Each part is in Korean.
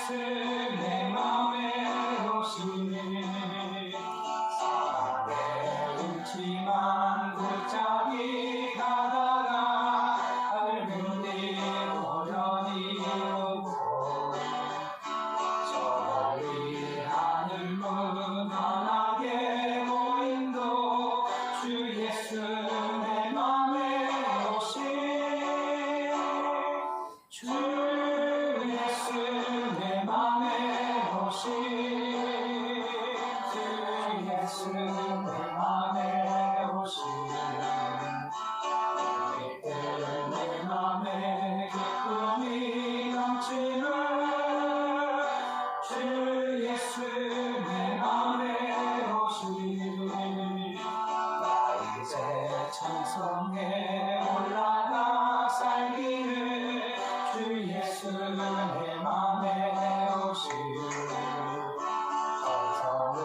예수 내 맘에 오시니 사랑에 웃지만 골짜기 가다가 밟은 뒤 오려니 오고 저리 하늘 무난하게 보인도 주 예수 내 맘에 오시니 주 예수 내 맘에 오시니 주 예수 내 맘에 오시니 이때 내 맘에 기쁨이 넘치는 주 예수 내 맘에 오시니 나 이제 찬송에 올라가 살기를 주 예수 내 맘에 오시니 정성을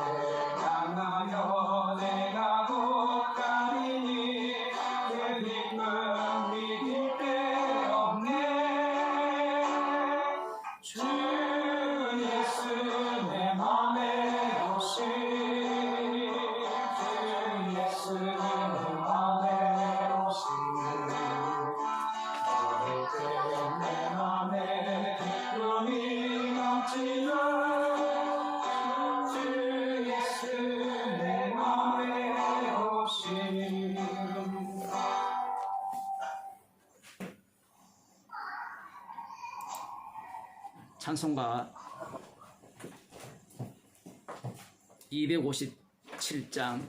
향하여 내가 곧 가리니 그 기쁨 믿을 데 없네 주 예수 내 맘에 오시니 주 예수 내 맘에 오시니 내 맘에 기쁨이 넘치는 주 예수 내 맘에 오시니 찬송가 257장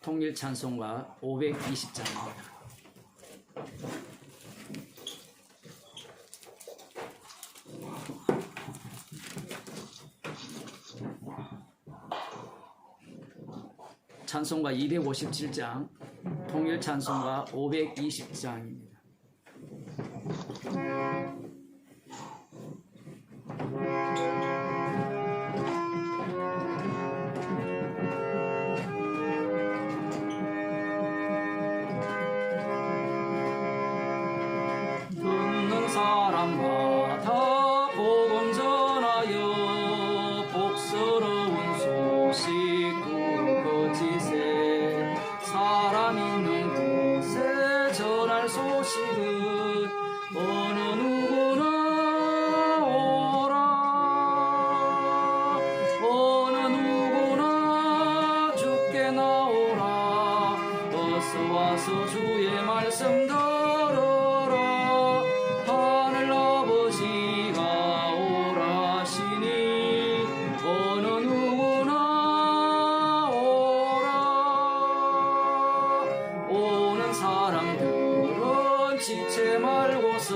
통일 찬송가 520장입니다. 찬송가 257장 통일 찬송가 520장입니다. 듣는 사람마다 복음 전하여 복스러운 소식 굵어지세 사람 있는 곳에 전할 소식은 어느 누구나 오라 어느 누구나 주께 나오라 어서 와서 주의 말씀 들어라 하늘 아버지가 오라시니 어느 누구나 오라 오는 사람들은 지체 말고서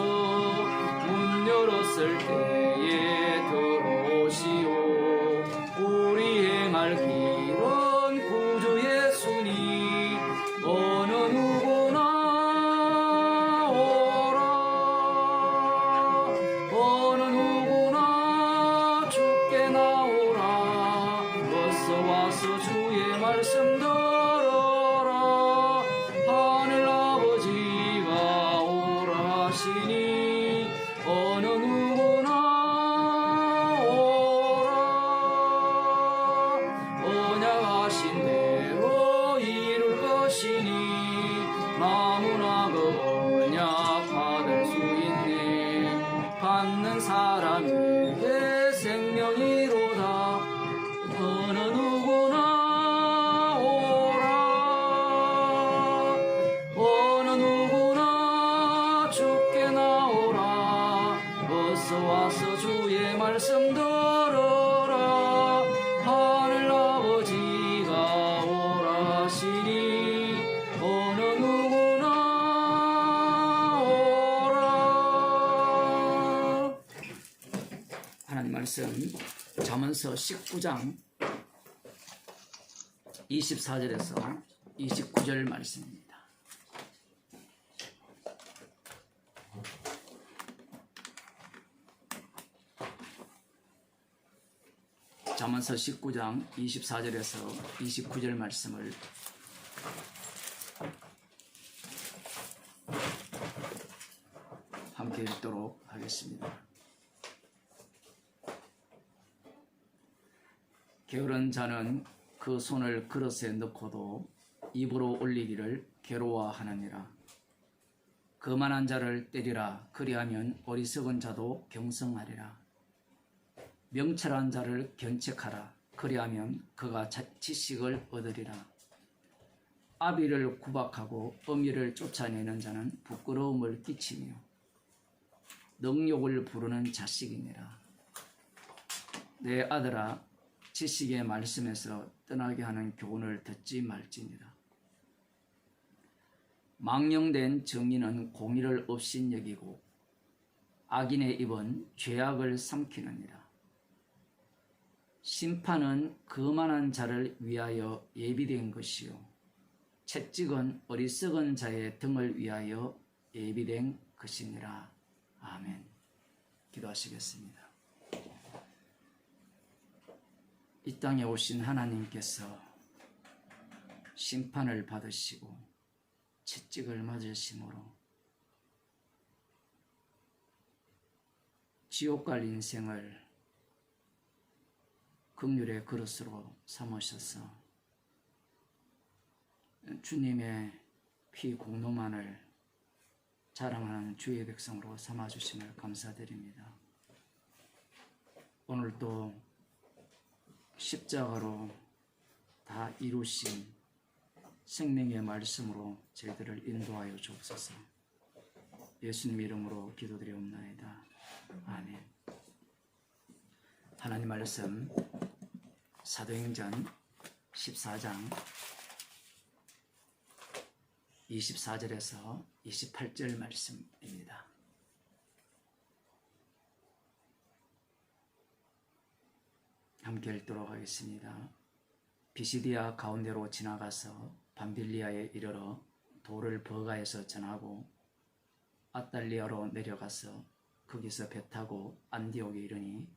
문 열었을 때에 들어오시오 우리 행할 길은 구주 예수니 어느 누구나 오라 어느 누구나 주께 나오라 어서 와서 주의 말씀 들어라 하늘 아버지가 오라시니 어느 누구나 오라 언약하신 대로 이룰 것이니 너무나 그 언약 받을 수 있네 받는 사람에게 생명이로다 어느 누구나 오라 어느 누구나 주께 나오라 어서 와서 주의 말씀 들어라 하늘 아버지가 오라시니 어느 누구나 오라 하나님 말씀 잠언서 19장 24절에서 29절 말씀입니다. 잠언서 19장 24절에서 29절 말씀을 함께 읽도록 하겠습니다. 게으른 자는 그 손을 그릇에 넣고도 입으로 올리기를 괴로워하느니라. 거만한 자를 때리라. 그리하면 어리석은 자도 경성하리라. 명철한 자를 견책하라. 그리하면 그가 지식을 얻으리라. 아비를 구박하고 어미를 쫓아내는 자는 부끄러움을 끼치며 능욕을 부르는 자식이니라. 내 아들아, 지식의 말씀에서 떠나게 하는 교훈을 듣지 말지니라. 망령된 정의는 공의를 업신여기고 악인의 입은 죄악을 삼키느니라. 심판은 거만한 자를 위하여 예비된 것이요 채찍은 어리석은 자의 등을 위하여 예비된 것이니라. 아멘. 기도하시겠습니다. 이 땅에 오신 하나님께서 심판을 받으시고 채찍을 맞으심으로 지옥 갈 인생을 긍휼의 그릇으로 삼으셔서 주님의 피 공로만을 자랑하는 주의 백성으로 삼아주심을 감사드립니다. 오늘도 십자가로 다 이루신 생명의 말씀으로 저희들을 인도하여 주옵소서. 예수님 이름으로 기도드리옵나이다. 아멘. 하나님 말씀 사도행전 14장 24절에서 28절 말씀입니다. 함께 읽도록 하겠습니다. 비시디아 가운데로 지나가서 밤빌리아에 이르러 돌을 버가에서 전하고 아달리아로 내려가서 거기서 배 타고 안디옥에 이르니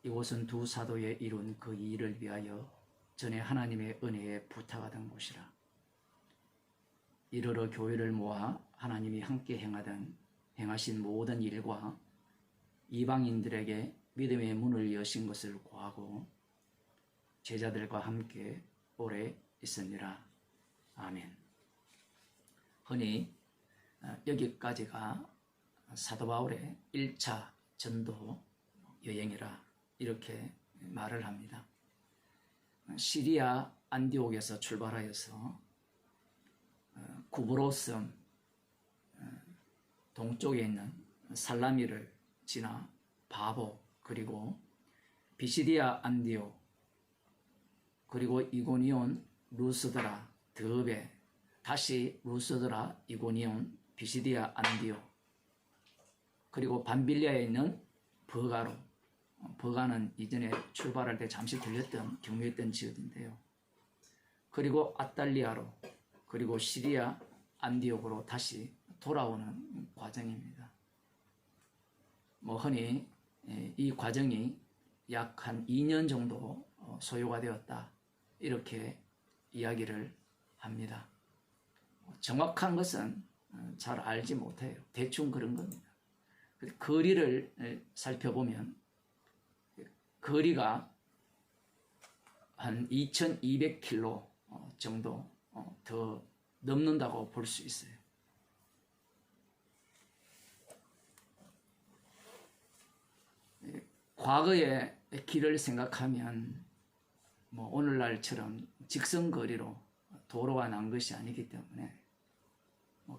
이곳은 두 사도에 이룬 그 일을 위하여 전에 하나님의 은혜에 부탁하던 곳이라. 이르러 교회를 모아 하나님이 함께 행하신 모든 일과 이방인들에게 믿음의 문을 여신 것을 고하고 제자들과 함께 오래 있으니라. 아멘. 흔히 여기까지가 사도 바울의 1차 전도 여행이라 이렇게 말을 합니다. 시리아 안디옥에서 출발하여서 구브로섬 동쪽에 있는 살라미를 지나 바보 그리고 비시디아 안디옥 그리고 이고니온 루스드라 드베 다시 루스드라 이고니온 비시디아 안디옥 그리고 밤빌리아에 있는 버가로 버가는 이전에 출발할 때 잠시 들렸던 경유했던 지역인데요. 그리고 아달리아로 그리고 시리아 안디옥으로 다시 돌아오는 과정입니다. 흔히 이 과정이 약 한 2년 정도 소요가 되었다 이렇게 이야기를 합니다. 정확한 것은 잘 알지 못해요. 대충 그런 겁니다. 거리를 살펴보면 거리가 한 2200km 정도 더 넘는다고 볼 수 있어요. 과거의 길을 생각하면 오늘날처럼 직선거리로 도로가 난 것이 아니기 때문에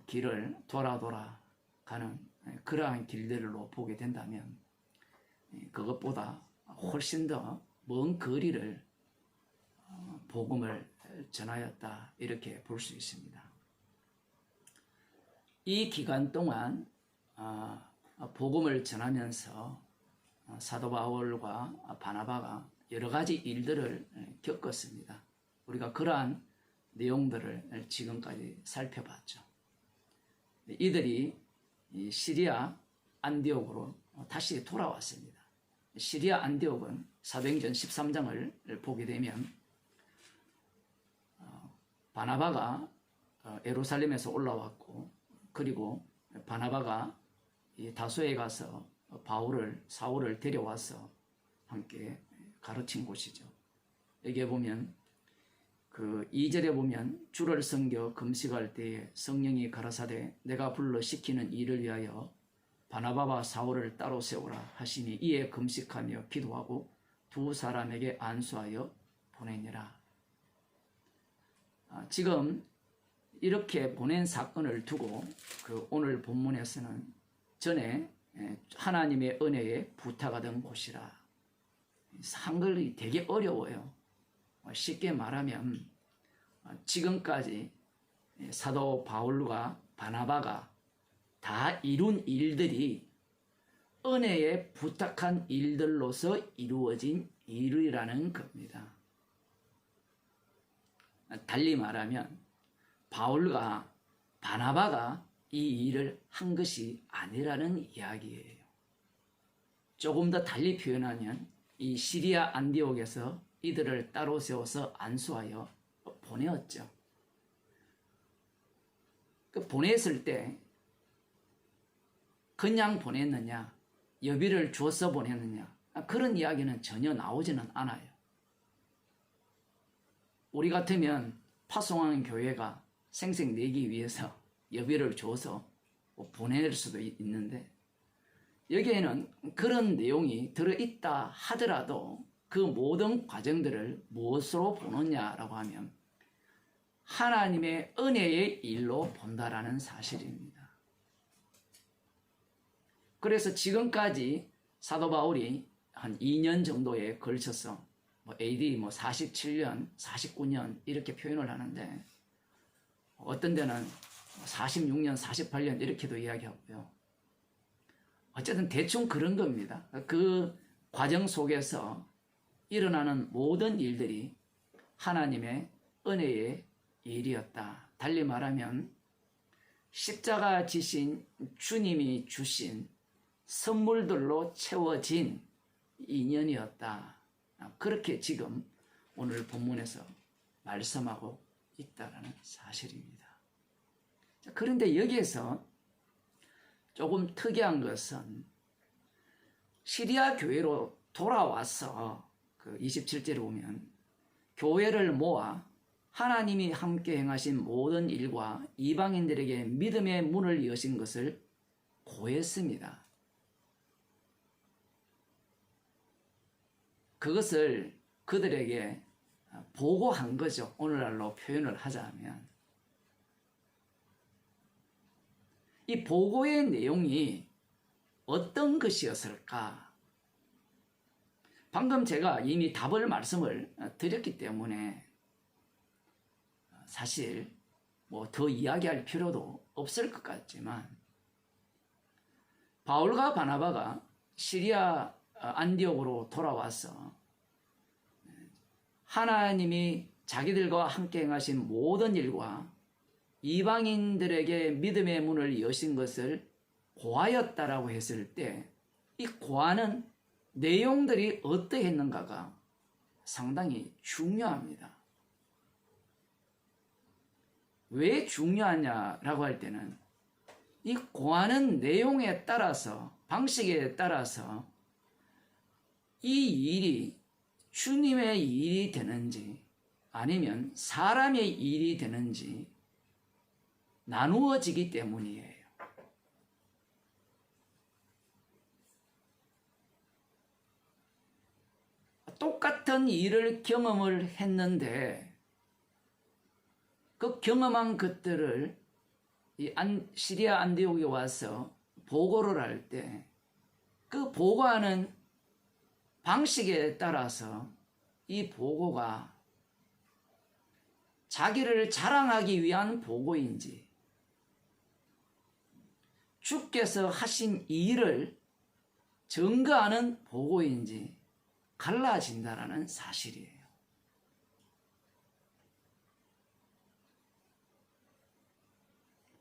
길을 돌아 가는 그러한 길들로 보게 된다면 그것보다 훨씬 더 먼 거리를 복음을 전하였다 이렇게 볼 수 있습니다. 이 기간 동안 복음을 전하면서 사도 바울과 바나바가 여러 가지 일들을 겪었습니다. 우리가 그러한 내용들을 지금까지 살펴봤죠. 이들이 시리아 안디옥으로 다시 돌아왔습니다. 시리아 안디옥은 사도행전 13장을 보게 되면 바나바가 예루살렘에서 올라왔고 그리고 바나바가 다소에 가서 사울을 데려와서 함께 가르친 곳이죠. 여기에 보면 그 2절에 보면 주를 섬겨 금식할 때에 성령이 가라사대 내가 불러 시키는 일을 위하여 바나바와 사울을 따로 세우라 하시니 이에 금식하며 기도하고 두 사람에게 안수하여 보내니라. 지금 이렇게 보낸 사건을 두고 그 오늘 본문에서는 전에 하나님의 은혜에 부탁하던 곳이라. 한글이 되게 어려워요. 쉽게 말하면 지금까지 사도 바울과 바나바가 다 이룬 일들이 은혜에 부탁한 일들로서 이루어진 일이라는 겁니다. 달리 말하면 바울과 바나바가 이 일을 한 것이 아니라는 이야기예요. 조금 더 달리 표현하면 이 시리아 안디옥에서 이들을 따로 세워서 안수하여 보내었죠. 그 보냈을 때 그냥 보냈느냐, 여비를 주어서 보냈느냐, 그런 이야기는 전혀 나오지는 않아요. 우리 같으면 파송하는 교회가 생색내기 위해서 여비를 줘서 보낼 수도 있는데 여기에는 그런 내용이 들어있다 하더라도 그 모든 과정들을 무엇으로 보느냐라고 하면 하나님의 은혜의 일로 본다라는 사실입니다. 그래서 지금까지 사도 바울이 한 2년 정도에 걸쳐서 AD 47년, 49년 이렇게 표현을 하는데 어떤 데는 46년, 48년 이렇게도 이야기하고요. 어쨌든 대충 그런 겁니다. 그 과정 속에서 일어나는 모든 일들이 하나님의 은혜의 일이었다. 달리 말하면 십자가 지신 주님이 주신 선물들로 채워진 인연이었다. 그렇게 지금 오늘 본문에서 말씀하고 있다는 사실입니다. 그런데 여기에서 조금 특이한 것은 시리아 교회로 돌아와서 그 27절에 보면 교회를 모아 하나님이 함께 행하신 모든 일과 이방인들에게 믿음의 문을 여신 것을 고했습니다. 그것을 그들에게 보고한 거죠. 오늘날로 표현을 하자면. 이 보고의 내용이 어떤 것이었을까? 방금 제가 이미 답을 말씀을 드렸기 때문에 사실 더 이야기할 필요도 없을 것 같지만 바울과 바나바가 시리아 안디옥으로 돌아와서 하나님이 자기들과 함께 행하신 모든 일과 이방인들에게 믿음의 문을 여신 것을 고하였다라고 했을 때 이 고하는 내용들이 어떠했는가가 상당히 중요합니다. 왜 중요하냐라고 할 때는 이 고하는 내용에 따라서 방식에 따라서 이 일이 주님의 일이 되는지 아니면 사람의 일이 되는지 나누어지기 때문이에요. 똑같은 일을 경험을 했는데 그 경험한 것들을 이 시리아 안디옥에 와서 보고를 할 때 그 보고하는 방식에 따라서 이 보고가 자기를 자랑하기 위한 보고인지 주께서 하신 일을 증거하는 보고인지 갈라진다라는 사실이에요.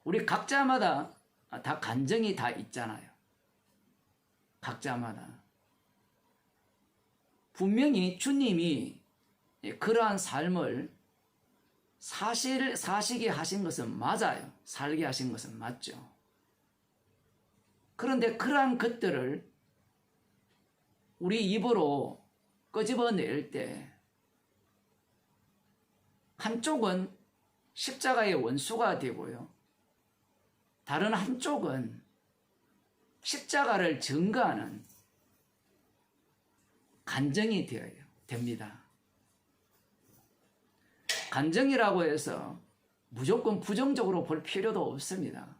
우리 각자마다 다 감정이 다 있잖아요. 각자마다. 분명히 주님이 그러한 삶을 사시게 하신 것은 맞아요. 살게 하신 것은 맞죠. 그런데 그러한 것들을 우리 입으로 끄집어낼 때 한쪽은 십자가의 원수가 되고요. 다른 한쪽은 십자가를 증거하는 간증이 됩니다. 간증이라고 해서 무조건 부정적으로 볼 필요도 없습니다.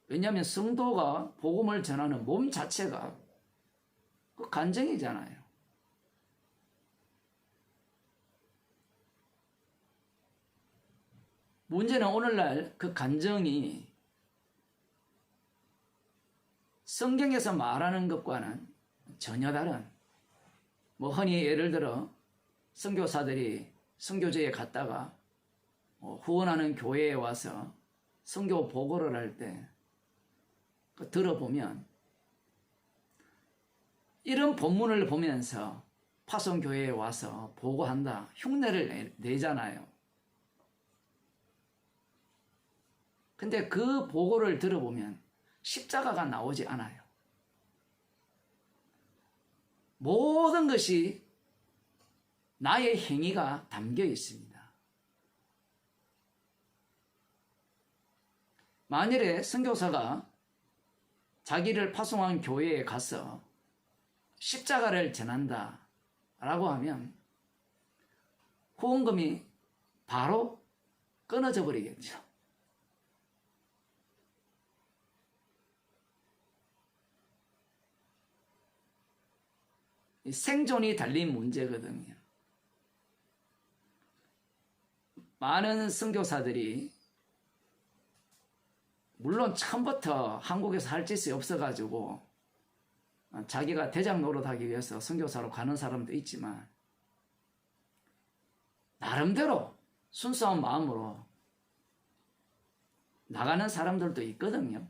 왜냐하면 성도가 복음을 전하는 몸 자체가 그 간증이잖아요. 문제는 오늘날 그 간증이 성경에서 말하는 것과는 전혀 다른, 흔히 예를 들어 선교사들이 선교지에 갔다가 후원하는 교회에 와서 선교 보고를 할 때 들어보면 이런 본문을 보면서 파송교회에 와서 보고한다, 흉내를 내잖아요. 근데 그 보고를 들어보면 십자가가 나오지 않아요. 모든 것이 나의 행위가 담겨 있습니다. 만일에 선교사가 자기를 파송한 교회에 가서 십자가를 전한다 라고 하면 후원금이 바로 끊어져 버리겠죠. 생존이 달린 문제거든요. 많은 선교사들이 물론 처음부터 한국에서 할 짓이 없어가지고 자기가 대장 노릇하기 위해서 선교사로 가는 사람도 있지만 나름대로 순수한 마음으로 나가는 사람들도 있거든요.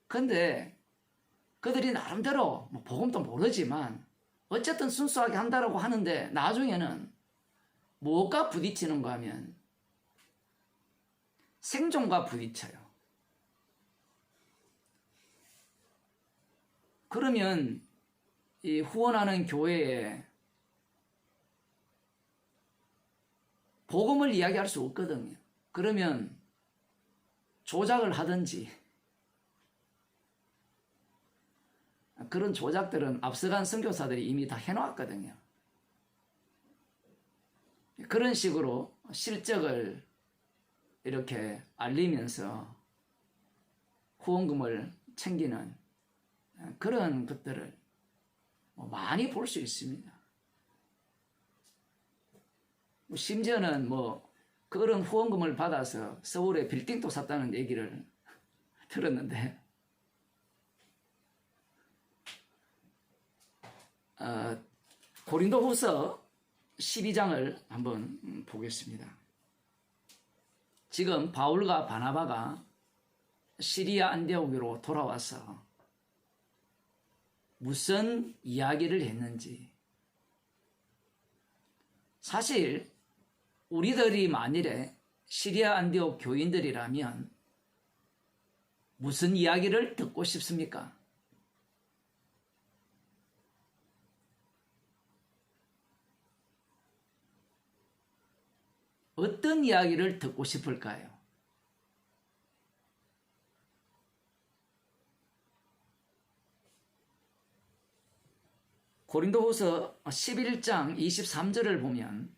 근데 그들이 나름대로 복음도 모르지만 어쨌든 순수하게 한다라고 하는데 나중에는 무엇과 부딪히는가 하면 생존과 부딪혀요. 그러면 이 후원하는 교회에 복음을 이야기할 수 없거든요. 그러면 조작을 하든지, 그런 조작들은 앞서간 선교사들이 이미 다 해놓았거든요. 그런 식으로 실적을 이렇게 알리면서 후원금을 챙기는 그런 것들을 많이 볼 수 있습니다. 심지어는 그런 후원금을 받아서 서울에 빌딩도 샀다는 얘기를 들었는데, 고린도후서 12장을 한번 보겠습니다. 지금 바울과 바나바가 시리아 안디옥으로 돌아와서 무슨 이야기를 했는지, 사실 우리들이 만일에 시리아 안디옥 교인들이라면 무슨 이야기를 듣고 싶습니까? 어떤 이야기를 듣고 싶을까요? 고린도후서 11장 23절을 보면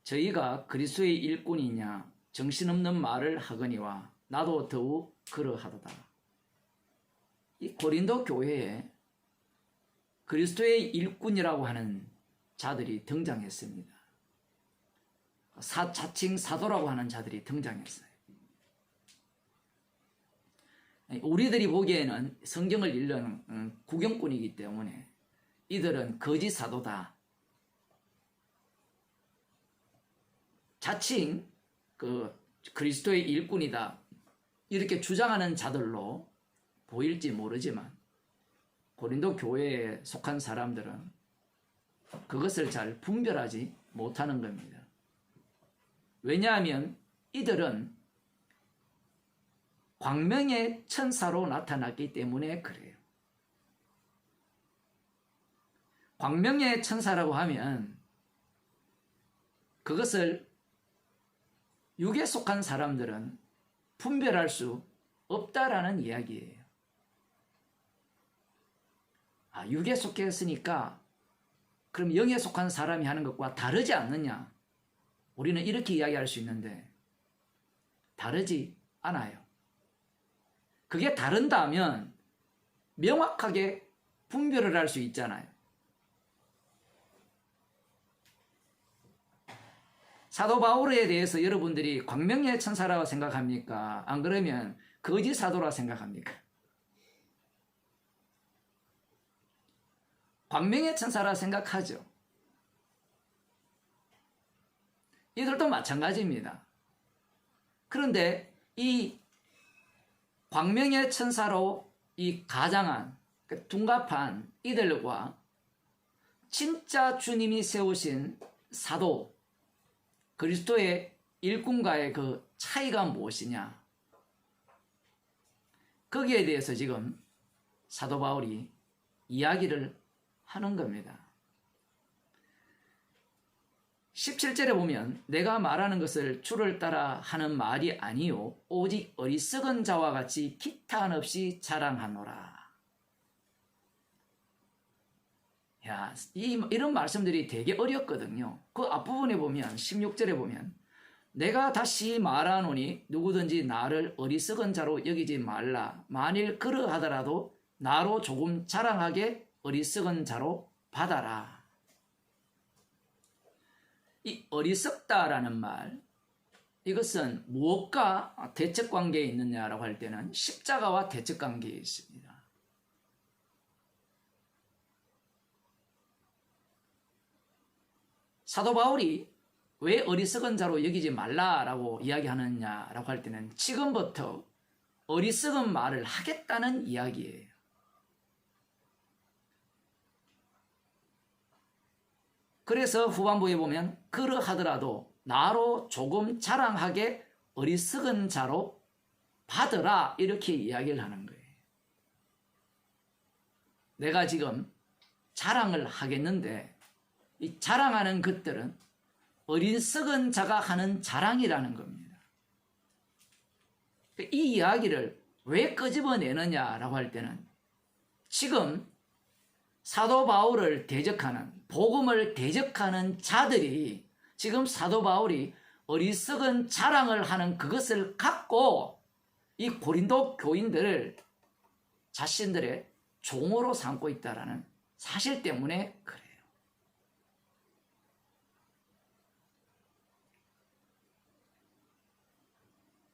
저희가 그리스도의 일꾼이냐 정신없는 말을 하거니와 나도 더욱 그러하도다. 이 고린도 교회에 그리스도의 일꾼이라고 하는 자들이 등장했습니다. 자칭 사도라고 하는 자들이 등장했어요. 우리들이 보기에는 성경을 읽는 구경꾼이기 때문에 이들은 거짓 사도다, 자칭 그리스도의 일꾼이다, 이렇게 주장하는 자들로 보일지 모르지만 고린도 교회에 속한 사람들은 그것을 잘 분별하지 못하는 겁니다. 왜냐하면 이들은 광명의 천사로 나타났기 때문에 그래요. 광명의 천사라고 하면 그것을 육에 속한 사람들은 분별할 수 없다라는 이야기예요. 육에 속했으니까 그럼 영에 속한 사람이 하는 것과 다르지 않느냐? 우리는 이렇게 이야기할 수 있는데 다르지 않아요. 그게 다른다면 명확하게 분별을 할 수 있잖아요. 사도 바울에 대해서 여러분들이 광명의 천사라고 생각합니까? 안 그러면 거짓 사도라고 생각합니까? 광명의 천사라 생각하죠. 이들도 마찬가지입니다. 그런데 이 광명의 천사로 이 가장한 둔갑한 이들과 진짜 주님이 세우신 사도 그리스도의 일꾼과의 그 차이가 무엇이냐? 거기에 대해서 지금 사도 바울이 이야기를 하는 겁니다. 17절에 보면 내가 말하는 것을 주를 따라 하는 말이 아니요 오직 어리석은 자와 같이 기탄 없이 자랑하노라. 야, 이런 말씀들이 되게 어렵거든요. 그 앞부분에 보면 16절에 보면 내가 다시 말하노니 누구든지 나를 어리석은 자로 여기지 말라. 만일 그러하더라도 나로 조금 자랑하게 어리석은 자로 받아라. 이 어리석다라는 말, 이것은 무엇과 대척관계에 있느냐라고 할 때는 십자가와 대척관계에 있습니다. 사도 바울이 왜 어리석은 자로 여기지 말라라고 이야기하느냐라고 할 때는 지금부터 어리석은 말을 하겠다는 이야기예요. 그래서 후반부에 보면 그러하더라도 나로 조금 자랑하게 어리석은 자로 받으라 이렇게 이야기를 하는 거예요. 내가 지금 자랑을 하겠는데 이 자랑하는 것들은 어리석은 자가 하는 자랑이라는 겁니다. 이 이야기를 왜 끄집어내느냐라고 할 때는 지금 사도 바울을 대적하는 복음을 대적하는 자들이 지금 사도 바울이 어리석은 자랑을 하는 그것을 갖고 이 고린도 교인들을 자신들의 종으로 삼고 있다는 사실 때문에 그래요.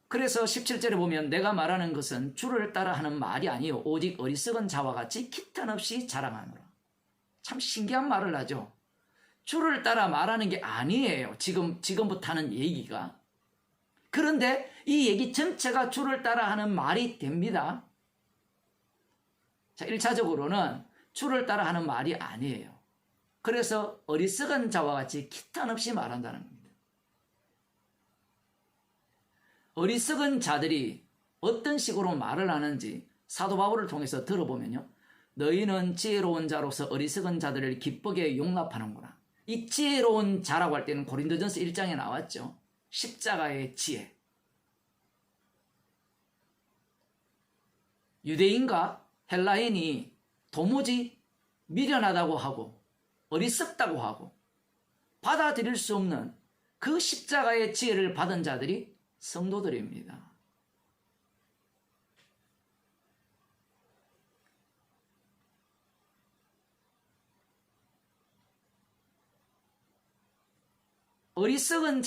그래서 17절에 보면 내가 말하는 것은 주를 따라 하는 말이 아니요 오직 어리석은 자와 같이 기탄 없이 자랑하노라. 참 신기한 말을 하죠. 주를 따라 말하는 게 아니에요. 지금부터 하는 얘기가. 그런데 이 얘기 전체가 주를 따라 하는 말이 됩니다. 자, 1차적으로는 주를 따라 하는 말이 아니에요. 그래서 어리석은 자와 같이 기탄 없이 말한다는 겁니다. 어리석은 자들이 어떤 식으로 말을 하는지 사도 바울을 통해서 들어보면요. 너희는 지혜로운 자로서 어리석은 자들을 기쁘게 용납하는구나. 이 지혜로운 자라고 할 때는 고린도전서 1장에 나왔죠. 십자가의 지혜. 유대인과 헬라인이 도무지 미련하다고 하고 어리석다고 하고 받아들일 수 없는 그 십자가의 지혜를 받은 자들이 성도들입니다. 어리석은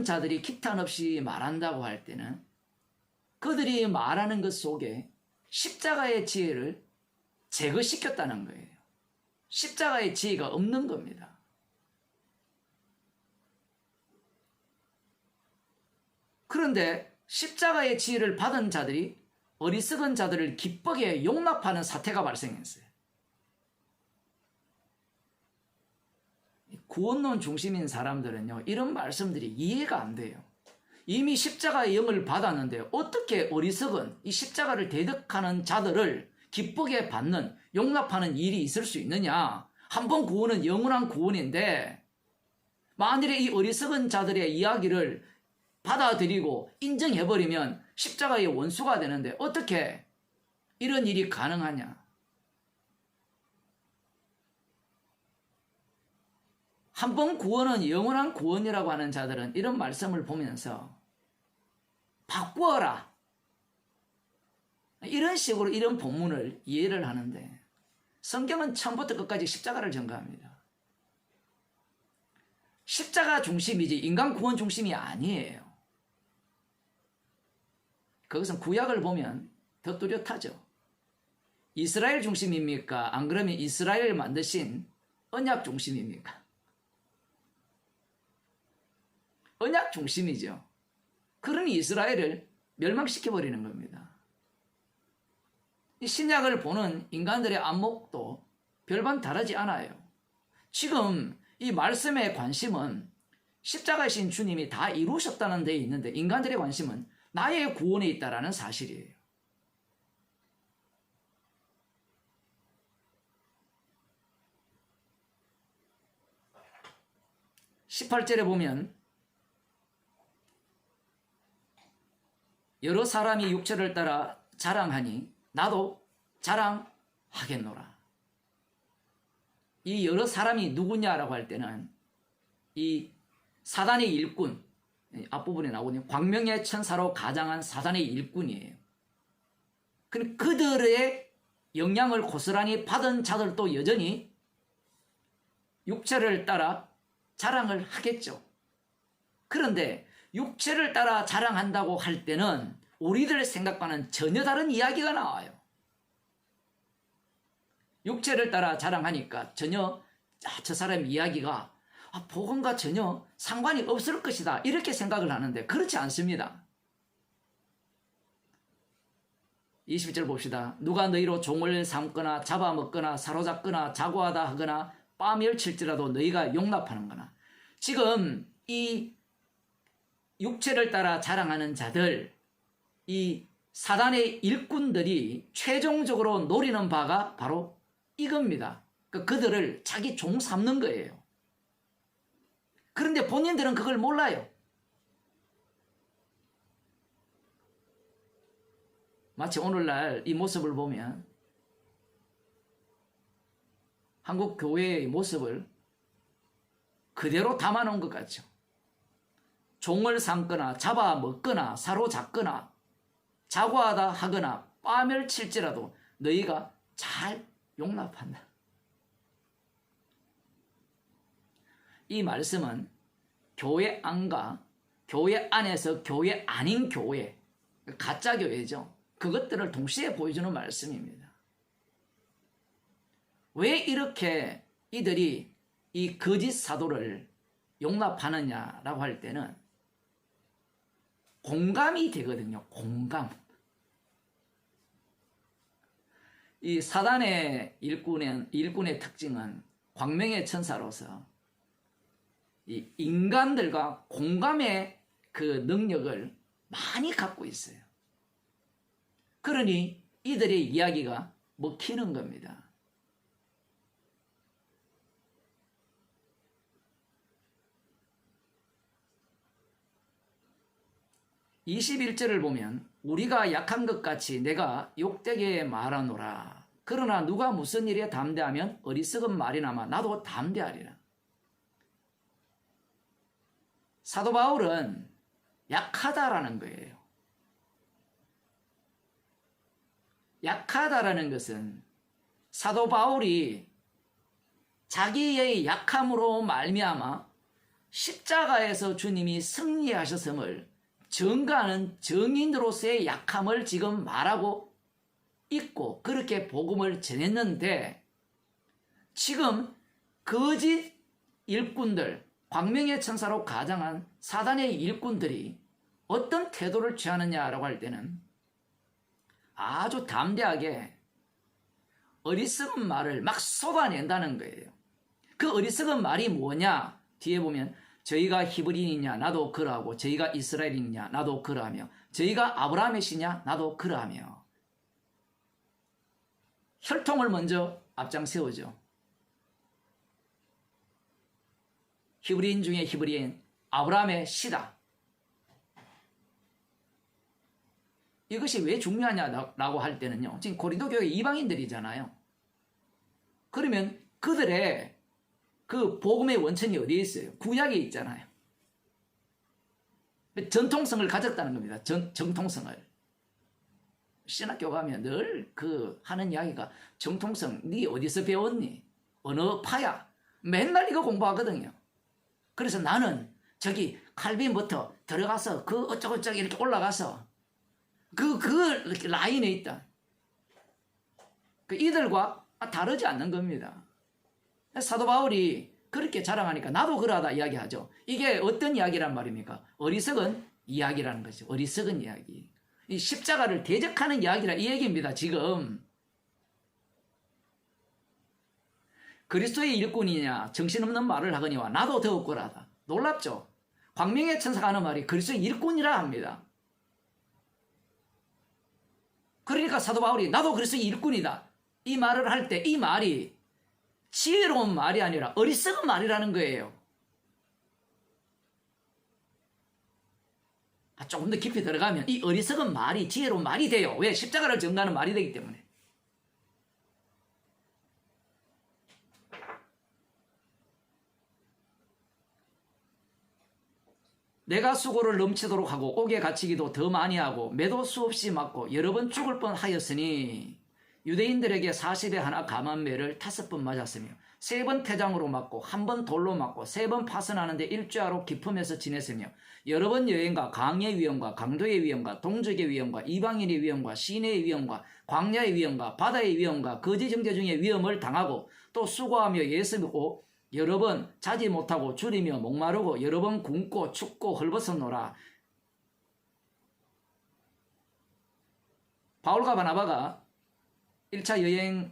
자들이 기탄 없이 말한다고 할 때는 그들이 말하는 것 속에 십자가의 지혜를 제거시켰다는 거예요. 십자가의 지혜가 없는 겁니다. 그런데 십자가의 지혜를 받은 자들이 어리석은 자들을 기쁘게 용납하는 사태가 발생했어요. 구원론 중심인 사람들은요, 이런 말씀들이 이해가 안 돼요. 이미 십자가의 영을 받았는데 어떻게 어리석은 이 십자가를 대적하는 자들을 기쁘게 받는, 용납하는 일이 있을 수 있느냐? 한 번 구원은 영원한 구원인데 만일에 이 어리석은 자들의 이야기를 받아들이고 인정해버리면 십자가의 원수가 되는데 어떻게 이런 일이 가능하냐? 한 번 구원은 영원한 구원이라고 하는 자들은 이런 말씀을 보면서 바꾸어라, 이런 식으로 이런 본문을 이해를 하는데 성경은 처음부터 끝까지 십자가를 전가합니다. 십자가 중심이지 인간 구원 중심이 아니에요. 그것은 구약을 보면 더 뚜렷하죠. 이스라엘 중심입니까? 안 그러면 이스라엘을 만드신 언약 중심입니까? 언약 중심이죠. 그러니 이스라엘을 멸망시켜버리는 겁니다. 이 신약을 보는 인간들의 안목도 별반 다르지 않아요. 지금 이 말씀의 관심은 십자가이신 주님이 다 이루셨다는 데 있는데 인간들의 관심은 나의 구원에 있다라는 사실이에요. (18절에) 보면 여러 사람이 육체를 따라 자랑하니 나도 자랑하겠노라. 이 여러 사람이 누구냐라고 할 때는 이 사단의 일꾼, 앞부분에 나오거든요. 광명의 천사로 가장한 사단의 일꾼이에요. 그들의 영향을 고스란히 받은 자들도 여전히 육체를 따라 자랑을 하겠죠. 그런데 육체를 따라 자랑한다고 할 때는 우리들 생각과는 전혀 다른 이야기가 나와요. 육체를 따라 자랑하니까 전혀 저 사람 이야기가 복음과 전혀 상관이 없을 것이다 이렇게 생각을 하는데 그렇지 않습니다. 20절 봅시다. 누가 너희로 종을 삼거나 잡아먹거나 사로잡거나 자고하다 하거나 빠멸칠지라도 너희가 용납하는 거나. 지금 이 육체를 따라 자랑하는 자들, 이 사단의 일꾼들이 최종적으로 노리는 바가 바로 이겁니다. 그들을 자기 종 삼는 거예요. 그런데 본인들은 그걸 몰라요. 마치 오늘날 이 모습을 보면 한국 교회의 모습을 그대로 담아놓은 것 같죠. 종을 삼거나 잡아먹거나 사로잡거나 자고하다 하거나 빠멸칠지라도 너희가 잘 용납한다. 이 말씀은 교회 안과 교회 안에서 교회 아닌 교회, 가짜 교회죠. 그것들을 동시에 보여주는 말씀입니다. 왜 이렇게 이들이 이 거짓 사도를 용납하느냐라고 할 때는 공감이 되거든요. 공감. 이 사단의 일꾼의 특징은 광명의 천사로서 이 인간들과 공감의 그 능력을 많이 갖고 있어요. 그러니 이들의 이야기가 먹히는 겁니다. 21절을 보면 우리가 약한 것 같이 내가 욕되게 말하노라. 그러나 누가 무슨 일에 담대하면 어리석은 말이나마 나도 담대하리라. 사도 바울은 약하다라는 거예요. 약하다라는 것은 사도 바울이 자기의 약함으로 말미암아 십자가에서 주님이 승리하셨음을 증거하는 증인으로서의 약함을 지금 말하고 있고 그렇게 복음을 전했는데 지금 거짓 일꾼들, 광명의 천사로 가장한 사단의 일꾼들이 어떤 태도를 취하느냐라고 할 때는 아주 담대하게 어리석은 말을 막 쏟아낸다는 거예요. 그 어리석은 말이 뭐냐? 뒤에 보면 저희가 히브리인이냐 나도 그러하고 저희가 이스라엘인이냐 나도 그러하며 저희가 아브라함의 씨냐 나도 그러하며 혈통을 먼저 앞장 세우죠. 히브리인 중에 히브리인, 아브라함의 씨다. 이것이 왜 중요하냐라고 할 때는요, 지금 고린도 교회 이방인들이잖아요. 그러면 그들의 그 복음의 원천이 어디에 있어요? 구약에 있잖아요. 전통성을 가졌다는 겁니다. 정통성을. 신학교 가면 늘 그 하는 이야기가 정통성, 네 어디서 배웠니? 어느 파야? 맨날 이거 공부하거든요. 그래서 나는 저기 칼빈부터 들어가서 그 어쩌고저쩌고 이렇게 올라가서 그 라인에 있다. 이들과 다르지 않는 겁니다. 사도 바울이 그렇게 자랑하니까 나도 그러하다 이야기하죠. 이게 어떤 이야기란 말입니까? 어리석은 이야기라는 거죠. 어리석은 이야기. 이 십자가를 대적하는 이야기라 이 얘기입니다. 지금 그리스도의 일꾼이냐 정신없는 말을 하거니와 나도 더욱 그러하다. 놀랍죠? 광명의 천사가 하는 말이 그리스도의 일꾼이라 합니다. 그러니까 사도 바울이 나도 그리스도의 일꾼이다 이 말을 할 때 이 말이 지혜로운 말이 아니라 어리석은 말이라는 거예요. 조금 더 깊이 들어가면 이 어리석은 말이 지혜로운 말이 돼요. 왜? 십자가를 전가하는 말이 되기 때문에. 내가 수고를 넘치도록 하고 옥에 갇히기도 더 많이 하고 매도 수없이 맞고 여러 번 죽을 뻔하였으니 유대인들에게 40에 하나 감한 매를 5번 맞았으며 3번 태장으로 맞고 1번 돌로 맞고 3번 파선하는데 일주하로 기품에서 지냈으며 여러 번 여행과 강의 위험과 강도의 위험과 동족의 위험과 이방인의 위험과 시내의 위험과 광야의 위험과 바다의 위험과 거지 정죄 중의 위험을 당하고 또 수고하며 예습하고 여러 번 자지 못하고 줄이며 목마르고 여러 번 굶고 춥고 헐벗었노라. 바울과 바나바가 1차 여행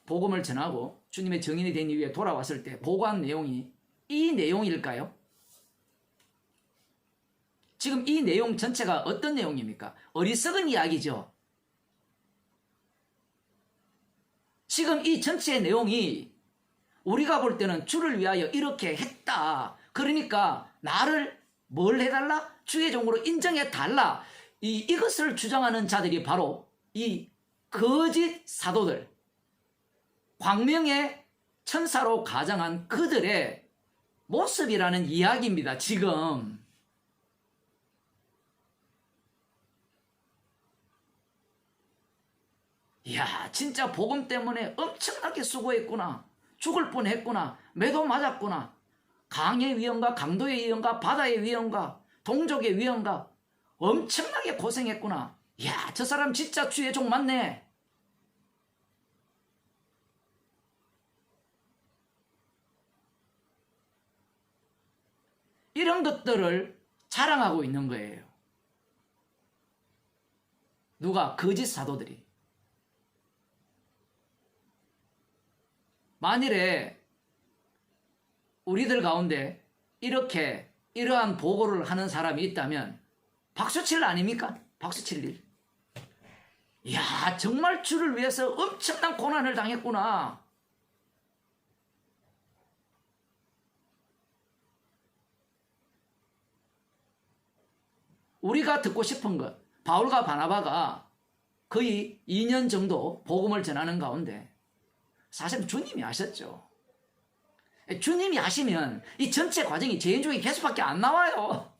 복음을 전하고 주님의 증인이 된 이후에 돌아왔을 때 보고한 내용이 이 내용일까요? 지금 이 내용 전체가 어떤 내용입니까? 어리석은 이야기죠. 지금 이 전체의 내용이 우리가 볼 때는 주를 위하여 이렇게 했다. 그러니까 나를 뭘 해달라? 주의 종으로 인정해달라. 이것을 주장하는 자들이 바로 이 거짓 사도들, 광명의 천사로 가장한 그들의 모습이라는 이야기입니다. 지금 이야, 진짜 복음 때문에 엄청나게 수고했구나. 죽을 뻔했구나. 매도 맞았구나. 강의 위험과 강도의 위험과 바다의 위험과 동족의 위험과 엄청나게 고생했구나. 이야, 저 사람 진짜 주의 종 맞네. 이런 것들을 자랑하고 있는 거예요. 누가? 거짓 사도들이. 만일에 우리들 가운데 이렇게 이러한 보고를 하는 사람이 있다면 박수칠 아닙니까? 박수칠 일. 이야, 정말 주를 위해서 엄청난 고난을 당했구나. 우리가 듣고 싶은 것, 바울과 바나바가 거의 2년 정도 복음을 전하는 가운데 사실 주님이 아셨죠. 주님이 아시면 이 전체 과정이 재인족이 개수밖에 안 나와요.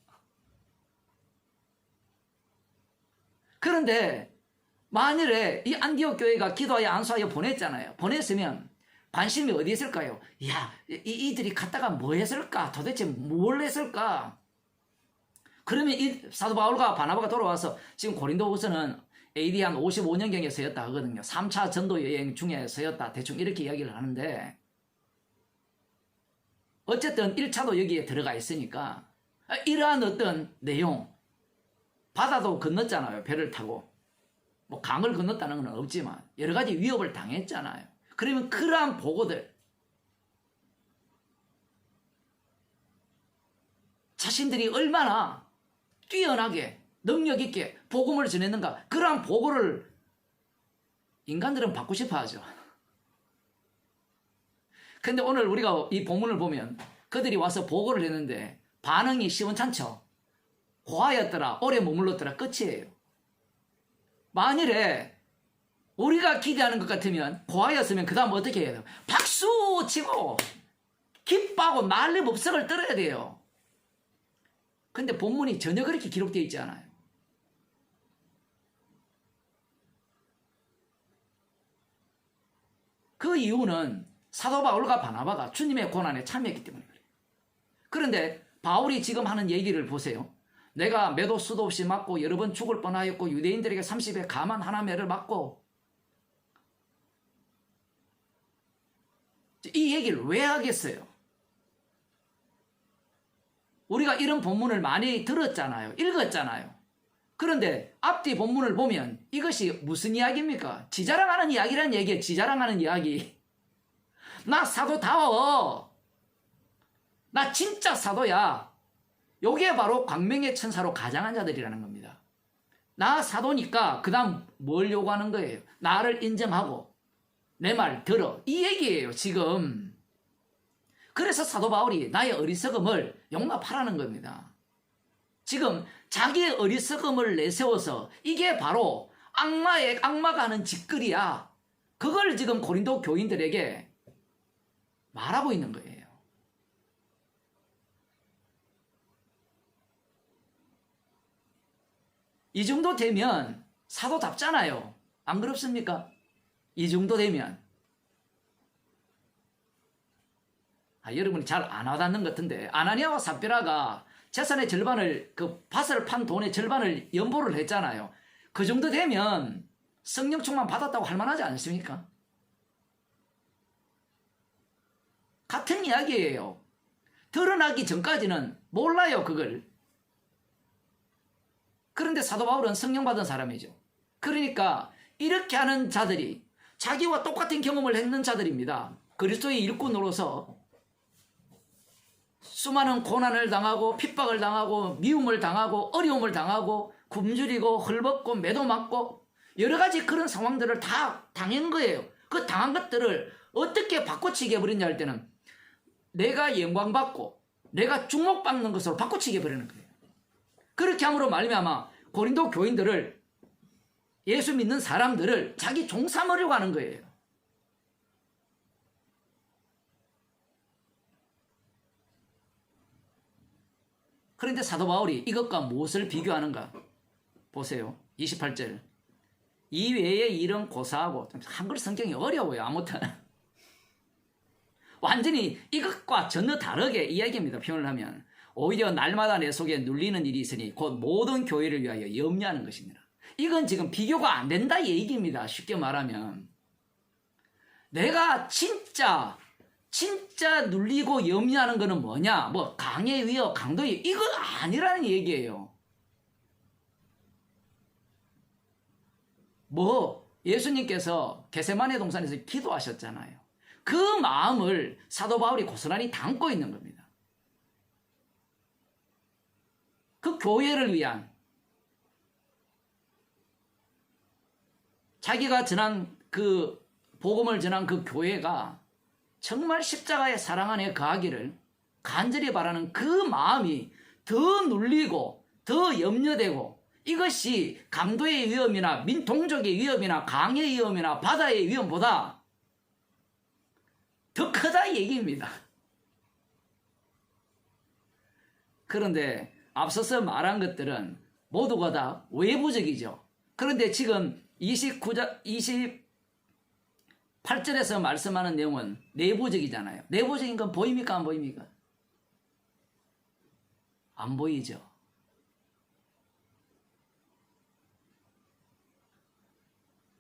그런데 만일에 이 안디옥 교회가 기도하여 안수하여 보냈잖아요. 보냈으면 관심이 어디 있을까요? 야, 이들이 갔다가 뭐 했을까? 도대체 뭘 했을까? 그러면 이 사도 바울과 바나바가 돌아와서 지금 고린도후서는 AD 한 55년경에 서였다 하거든요. 3차 전도 여행 중에 서였다. 대충 이렇게 이야기를 하는데 어쨌든 1차도 여기에 들어가 있으니까 이러한 어떤 내용, 바다도 건넜잖아요. 배를 타고. 뭐 강을 건넜다는 건 없지만 여러 가지 위협을 당했잖아요. 그러면 그러한 보고들, 자신들이 얼마나 뛰어나게 능력 있게 복음을 전했는가, 그러한 보고를 인간들은 받고 싶어 하죠. 근데 오늘 우리가 이 본문을 보면 그들이 와서 보고를 했는데 반응이 시원찮죠. 고아였더라, 오래 머물렀더라, 끝이에요. 만일에 우리가 기대하는 것 같으면 고아였으면 그 다음 어떻게 해야 돼요? 박수 치고 기뻐하고 난리 법석을 떨어야 돼요. 근데 본문이 전혀 그렇게 기록되어 있지 않아요. 그 이유는 사도 바울과 바나바가 주님의 고난에 참여했기 때문에 그래요. 그런데 바울이 지금 하는 얘기를 보세요. 내가 매도 수도 없이 맞고 여러 번 죽을 뻔하였고 유대인들에게 30에 가만 하나 매를 맞고, 이 얘기를 왜 하겠어요? 우리가 이런 본문을 많이 들었잖아요. 읽었잖아요. 그런데 앞뒤 본문을 보면 이것이 무슨 이야기입니까? 지자랑하는 이야기란 얘기예요. 지자랑하는 이야기. 나 사도다워. 나 진짜 사도야. 요게 바로 광명의 천사로 가장한 자들이라는 겁니다. 나 사도니까 그 다음 뭘 요구하는 거예요? 나를 인정하고 내 말 들어. 이 얘기예요, 지금. 그래서 사도 바울이 나의 어리석음을 용납하라는 겁니다. 지금 자기의 어리석음을 내세워서 이게 바로 악마가 하는 짓거리야. 그걸 지금 고린도 교인들에게 말하고 있는 거예요. 이 정도 되면 사도답잖아요. 안 그렇습니까? 이 정도 되면. 여러분이 잘 안 와닿는 것 같은데 아나니아와 삽비라가 재산의 절반을, 그 밭을 판 돈의 절반을 연보를 했잖아요. 그 정도 되면 성령 충만 받았다고 할 만하지 않습니까? 같은 이야기예요. 드러나기 전까지는 몰라요, 그걸. 그런데 사도 바울은 성령 받은 사람이죠. 그러니까 이렇게 하는 자들이 자기와 똑같은 경험을 했는 자들입니다. 그리스도의 일꾼으로서 수많은 고난을 당하고 핍박을 당하고 미움을 당하고 어려움을 당하고 굶주리고 헐벗고 매도 맞고 여러 가지 그런 상황들을 다 당한 거예요. 그 당한 것들을 어떻게 바꿔치기 해버렸냐 할 때는 내가 영광받고 내가 주목받는 것으로 바꿔치기 해버리는 거예요. 그렇게 함으로 말미암아 고린도 교인들을, 예수 믿는 사람들을 자기 종 삼으려고 하는 거예요. 그런데 사도 바울이 이것과 무엇을 비교하는가? 보세요. 28절. 이외의 일은 고사하고, 한글 성경이 어려워요. 아무튼 완전히 이것과 전혀 다르게 이야기입니다. 표현을 하면 오히려 날마다 내 속에 눌리는 일이 있으니 곧 모든 교회를 위하여 염려하는 것입니다. 이건 지금 비교가 안 된다 이 얘기입니다. 쉽게 말하면 내가 진짜 눌리고 염려하는 거는 뭐냐? 뭐 강의 위협, 강도의 이거 아니라는 얘기예요. 뭐 예수님께서 겟세마네 동산에서 기도하셨잖아요. 그 마음을 사도 바울이 고스란히 담고 있는 겁니다. 그 교회를 위한, 자기가 전한 그 복음을 전한 그 교회가 정말 십자가의 사랑 안에 거하기를 간절히 바라는 그 마음이 더 눌리고 더 염려되고, 이것이 강도의 위험이나 민통족의 위험이나 강의 위험이나 바다의 위험보다 더 크다 이 얘기입니다. 그런데 앞서서 말한 것들은 모두가 다 외부적이죠. 그런데 지금 28절에서 말씀하는 내용은 내부적이잖아요. 내부적인 건 보입니까? 안 보입니까? 안 보이죠.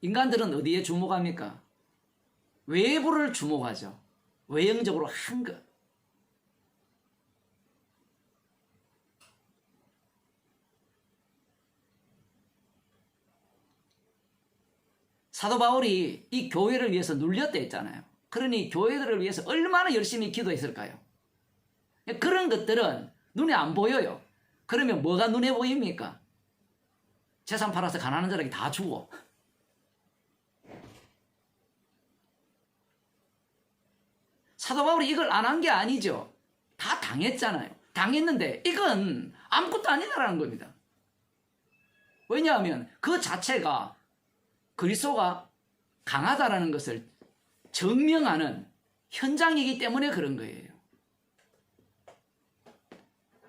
인간들은 어디에 주목합니까? 외부를 주목하죠. 외형적으로 한 것. 사도 바울이 이 교회를 위해서 눌렸다 했잖아요. 그러니 교회들을 위해서 얼마나 열심히 기도했을까요? 그런 것들은 눈에 안 보여요. 그러면 뭐가 눈에 보입니까? 재산 팔아서 가난한 자에게 다 주고, 사도 바울이 이걸 안 한 게 아니죠. 다 당했잖아요. 당했는데 이건 아무것도 아니다라는 겁니다. 왜냐하면 그 자체가 그리스도가 강하다라는 것을 증명하는 현장이기 때문에 그런 거예요.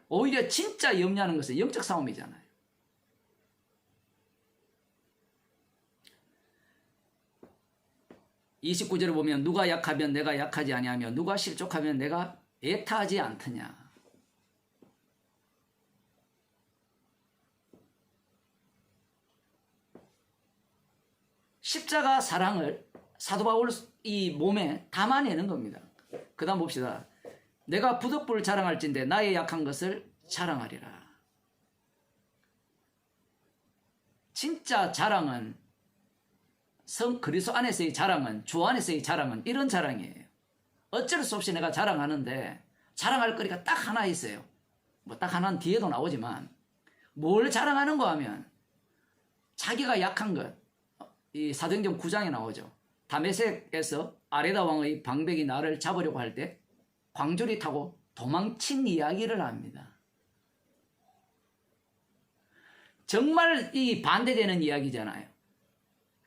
오히려 진짜 염려하는 것은 영적 싸움이잖아요. (29절을) 보면 누가 약하면 내가 약하지 아니하며 누가 실족하면 내가 애타하지 않더냐. 십자가 사랑을 사도 바울 이 몸에 담아내는 겁니다. 그 다음 봅시다. 내가 부득불 자랑할진대 나의 약한 것을 자랑하리라. 진짜 자랑은 그리스도 안에서의 자랑은, 주 안에서의 자랑은 이런 자랑이에요. 어쩔 수 없이 내가 자랑하는데 자랑할 거리가 딱 하나 있어요. 뭐 딱 하나는 뒤에도 나오지만 뭘 자랑하는 거 하면 자기가 약한 것. 이 사도행전 9장에 나오죠. 다메섹에서 아레다 왕의 방백이 나를 잡으려고 할 때 광주리 타고 도망친 이야기를 합니다. 정말 이 반대되는 이야기잖아요.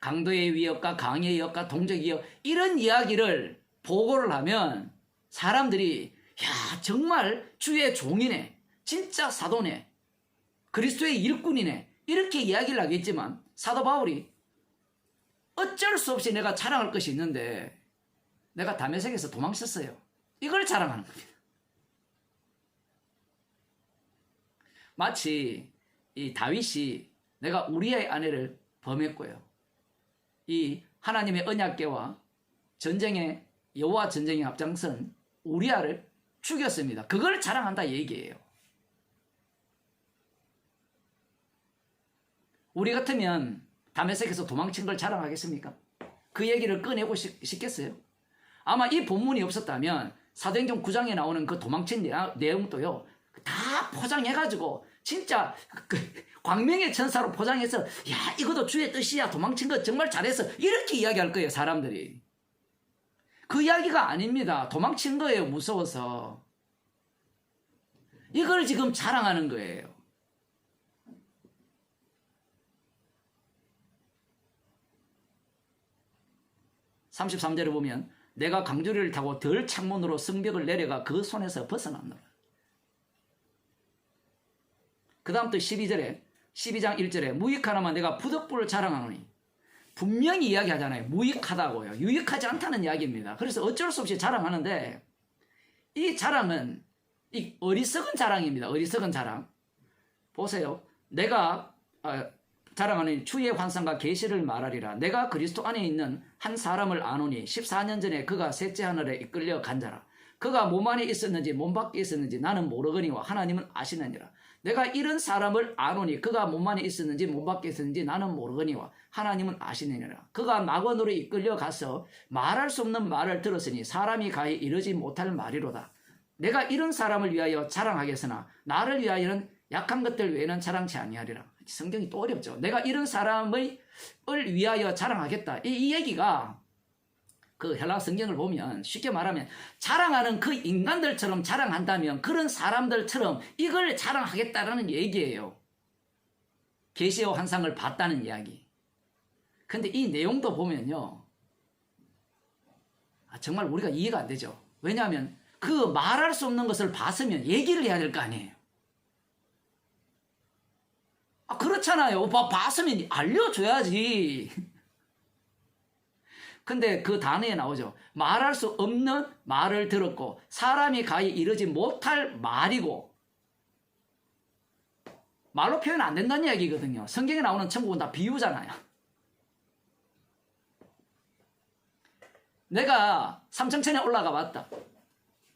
강도의 위협과 강의 위협과 동적 위협 이런 이야기를 보고를 하면 사람들이 야 정말 주의 종이네, 진짜 사도네, 그리스도의 일꾼이네 이렇게 이야기를 하겠지만 사도 바울이 어쩔 수 없이 내가 자랑할 것이 있는데 내가 다메섹에서 도망쳤어요. 이걸 자랑하는 겁니다. 마치 이 다윗이 내가 우리아의 아내를 범했고요. 이 하나님의 언약궤와 전쟁에 여호와 전쟁에 앞장선 우리아를 죽였습니다. 그걸 자랑한다 얘기예요. 우리 같으면 다메섹에서 도망친 걸 자랑하겠습니까? 그 얘기를 꺼내고 싶겠어요? 아마 이 본문이 없었다면 사도행전 9장에 나오는 그 도망친 내용도요 다 포장해가지고 진짜 광명의 천사로 포장해서 야 이것도 주의 뜻이야, 도망친 거 정말 잘했어 이렇게 이야기할 거예요. 사람들이. 그 이야기가 아닙니다. 도망친 거예요. 무서워서. 이걸 지금 자랑하는 거예요. (33절을) 보면 내가 강주리를 타고 덜 창문으로 성벽을 내려가 그 손에서 벗어났노라. 그 다음 또 12절에 12장 1절에 무익하나마 내가 부득불을 자랑하노니. 분명히 이야기하잖아요. 무익하다고요. 유익하지 않다는 이야기입니다. 그래서 어쩔 수 없이 자랑하는데 이 자랑은 이 어리석은 자랑입니다. 어리석은 자랑. 보세요. 내가 자랑하는 주의 환상과 계시를 말하리라. 내가 그리스도 안에 있는 한 사람을 아노니 14년 전에 그가 셋째 하늘에 이끌려 간 자라. 그가 몸 안에 있었는지 몸 밖에 있었는지 나는 모르거니와 하나님은 아시느니라. 내가 이런 사람을 아노니 그가 몸 안에 있었는지 몸 밖에 있었는지 나는 모르거니와 하나님은 아시느니라. 그가 낙원으로 이끌려 가서 말할 수 없는 말을 들었으니 사람이 가히 이르지 못할 말이로다. 내가 이런 사람을 위하여 자랑하겠으나 나를 위하여는 약한 것들 외에는 자랑치 아니하리라. 성경이 또 어렵죠. 내가 이런 사람을 위하여 자랑하겠다. 이 얘기가 그 헬라 성경을 보면 쉽게 말하면 자랑하는 그 인간들처럼 자랑한다면 그런 사람들처럼 이걸 자랑하겠다라는 얘기예요. 계시의 환상을 봤다는 이야기. 근데 이 내용도 보면요 정말 우리가 이해가 안 되죠. 왜냐하면 그 말할 수 없는 것을 봤으면 얘기를 해야 될 거 아니에요. 그렇잖아요. 봤으면 알려줘야지. 근데 그 단어에 나오죠. 말할 수 없는 말을 들었고 사람이 가히 이르지 못할 말이고. 말로 표현 안 된다는 이야기거든요. 성경에 나오는 천국은 다 비유잖아요. 내가 삼천천에 올라가 봤다.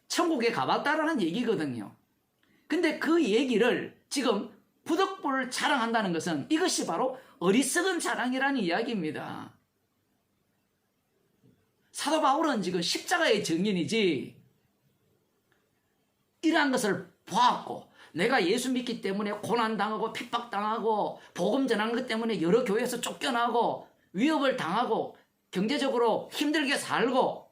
천국에 가봤다라는 얘기거든요. 근데 그 얘기를 지금 부득불 자랑한다는 것은 이것이 바로 어리석은 자랑이라는 이야기입니다. 사도 바울은 지금 십자가의 증인이지 이러한 것을 보았고 내가 예수 믿기 때문에 고난당하고 핍박당하고 복음 전하는 것 때문에 여러 교회에서 쫓겨나고 위협을 당하고 경제적으로 힘들게 살고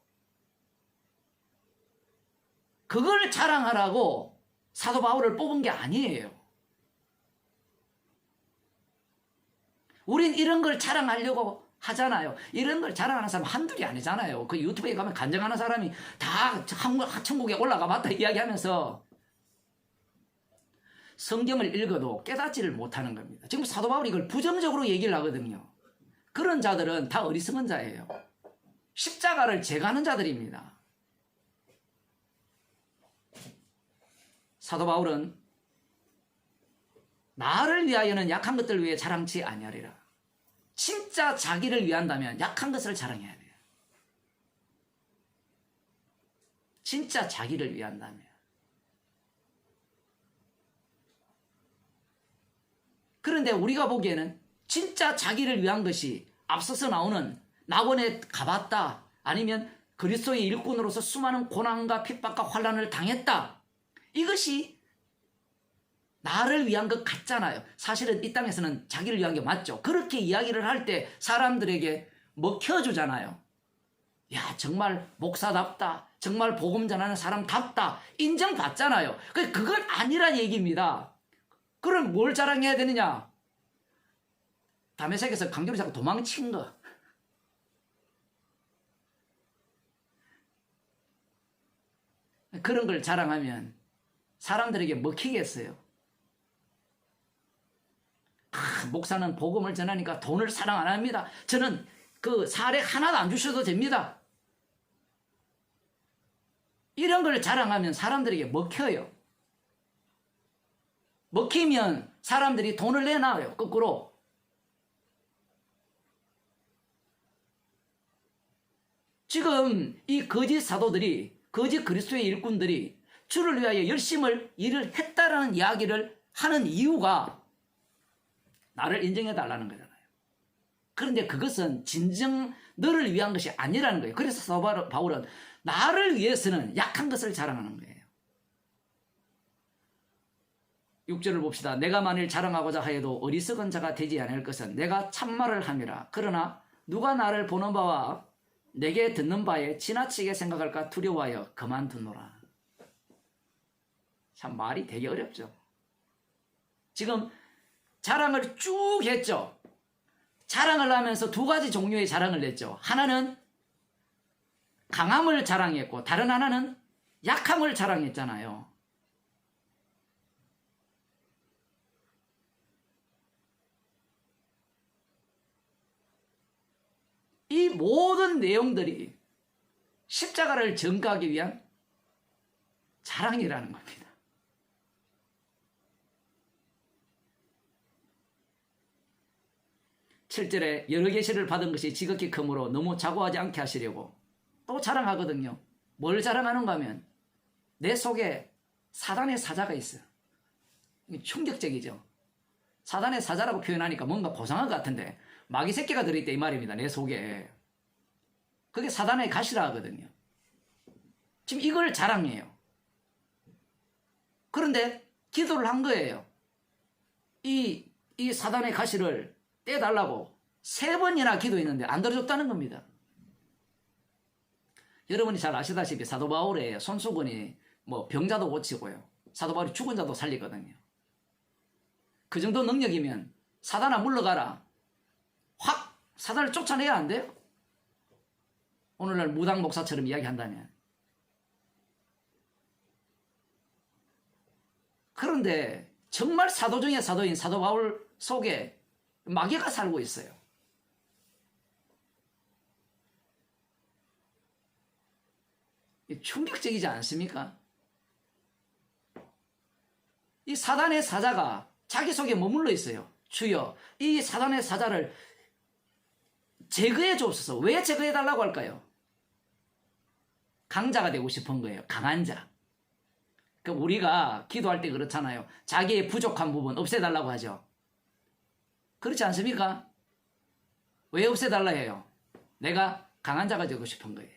그걸 자랑하라고 사도 바울을 뽑은 게 아니에요. 우린 이런 걸 자랑하려고 하잖아요. 이런 걸 자랑하는 사람 한둘이 아니잖아요. 그 유튜브에 가면 간증하는 사람이 다 천국에 올라가 봤다 이야기하면서 성경을 읽어도 깨닫지를 못하는 겁니다. 지금 사도 바울이 이걸 부정적으로 얘기를 하거든요. 그런 자들은 다 어리석은 자예요. 십자가를 제거하는 자들입니다. 사도 바울은 나를 위하여는 약한 것들 위해 자랑치 아니하리라. 진짜 자기를 위한다면 약한 것을 자랑해야 돼요. 진짜 자기를 위한다면. 그런데 우리가 보기에는 진짜 자기를 위한 것이 앞서서 나오는 낙원에 가봤다, 아니면 그리스도의 일꾼으로서 수많은 고난과 핍박과 환난을 당했다, 이것이 나를 위한 것 같잖아요. 사실은 이 땅에서는 자기를 위한 게 맞죠. 그렇게 이야기를 할 때 사람들에게 먹혀주잖아요. 야, 정말 목사답다, 정말 복음 전하는 사람답다, 인정받잖아요. 그건 아니란 얘기입니다. 그럼 뭘 자랑해야 되느냐? 다메섹에서 강도를 잡고 도망친 거. 그런 걸 자랑하면 사람들에게 먹히겠어요. 목사는 복음을 전하니까 돈을 사랑 안 합니다. 저는 그 사례 하나도 안 주셔도 됩니다. 이런 걸 자랑하면 사람들에게 먹혀요. 먹히면 사람들이 돈을 내놔요. 거꾸로. 지금 이 거짓 사도들이, 거짓 그리스도의 일꾼들이 주를 위하여 열심히 일을 했다라는 이야기를 하는 이유가 나를 인정해 달라는 거잖아요. 그런데 그것은 진정 너를 위한 것이 아니라는 거예요. 그래서 사도 바울은 나를 위해서는 약한 것을 자랑하는 거예요. 6절을 봅시다. 내가 만일 자랑하고자 하여도 어리석은 자가 되지 않을 것은 내가 참말을 함이라. 그러나 누가 나를 보는 바와 내게 듣는 바에 지나치게 생각할까 두려워하여 그만두노라. 참 말이 되게 어렵죠. 지금 자랑을 쭉 했죠. 자랑을 하면서 두 가지 종류의 자랑을 냈죠. 하나는 강함을 자랑했고 다른 하나는 약함을 자랑했잖아요. 이 모든 내용들이 십자가를 전가하기 위한 자랑이라는 겁니다. (7절에) 여러 계시를 받은 것이 지극히 크므로 너무 자고하지 않게 하시려고 또 자랑하거든요. 뭘 자랑하는가 하면 내 속에 사단의 사자가 있어요. 충격적이죠. 사단의 사자라고 표현하니까 뭔가 고상한 것 같은데 마귀 새끼가 들어있다 이 말입니다. 내 속에. 그게 사단의 가시라 하거든요. 지금 이걸 자랑해요. 그런데 기도를 한 거예요. 이 사단의 가시를 떼달라고 3번이나 기도했는데 안 들어줬다는 겁니다. 여러분이 잘 아시다시피 사도 바울의 손수건이 뭐 병자도 고치고요, 사도 바울이 죽은 자도 살리거든요. 그 정도 능력이면 사단아 물러가라, 확 사단을 쫓아내야 안 돼요? 오늘날 무당 목사처럼 이야기한다면. 그런데 정말 사도 중에 사도인 사도 바울 속에 마귀가 살고 있어요. 충격적이지 않습니까? 이 사단의 사자가 자기 속에 머물러 있어요. 주여, 이 사단의 사자를 제거해 주옵소서. 왜 제거해 달라고 할까요? 강자가 되고 싶은 거예요. 강한 자. 그러니까 우리가 기도할 때 그렇잖아요. 자기의 부족한 부분 없애달라고 하죠. 그렇지 않습니까? 왜 없애달라 해요? 내가 강한 자가 되고 싶은 거예요.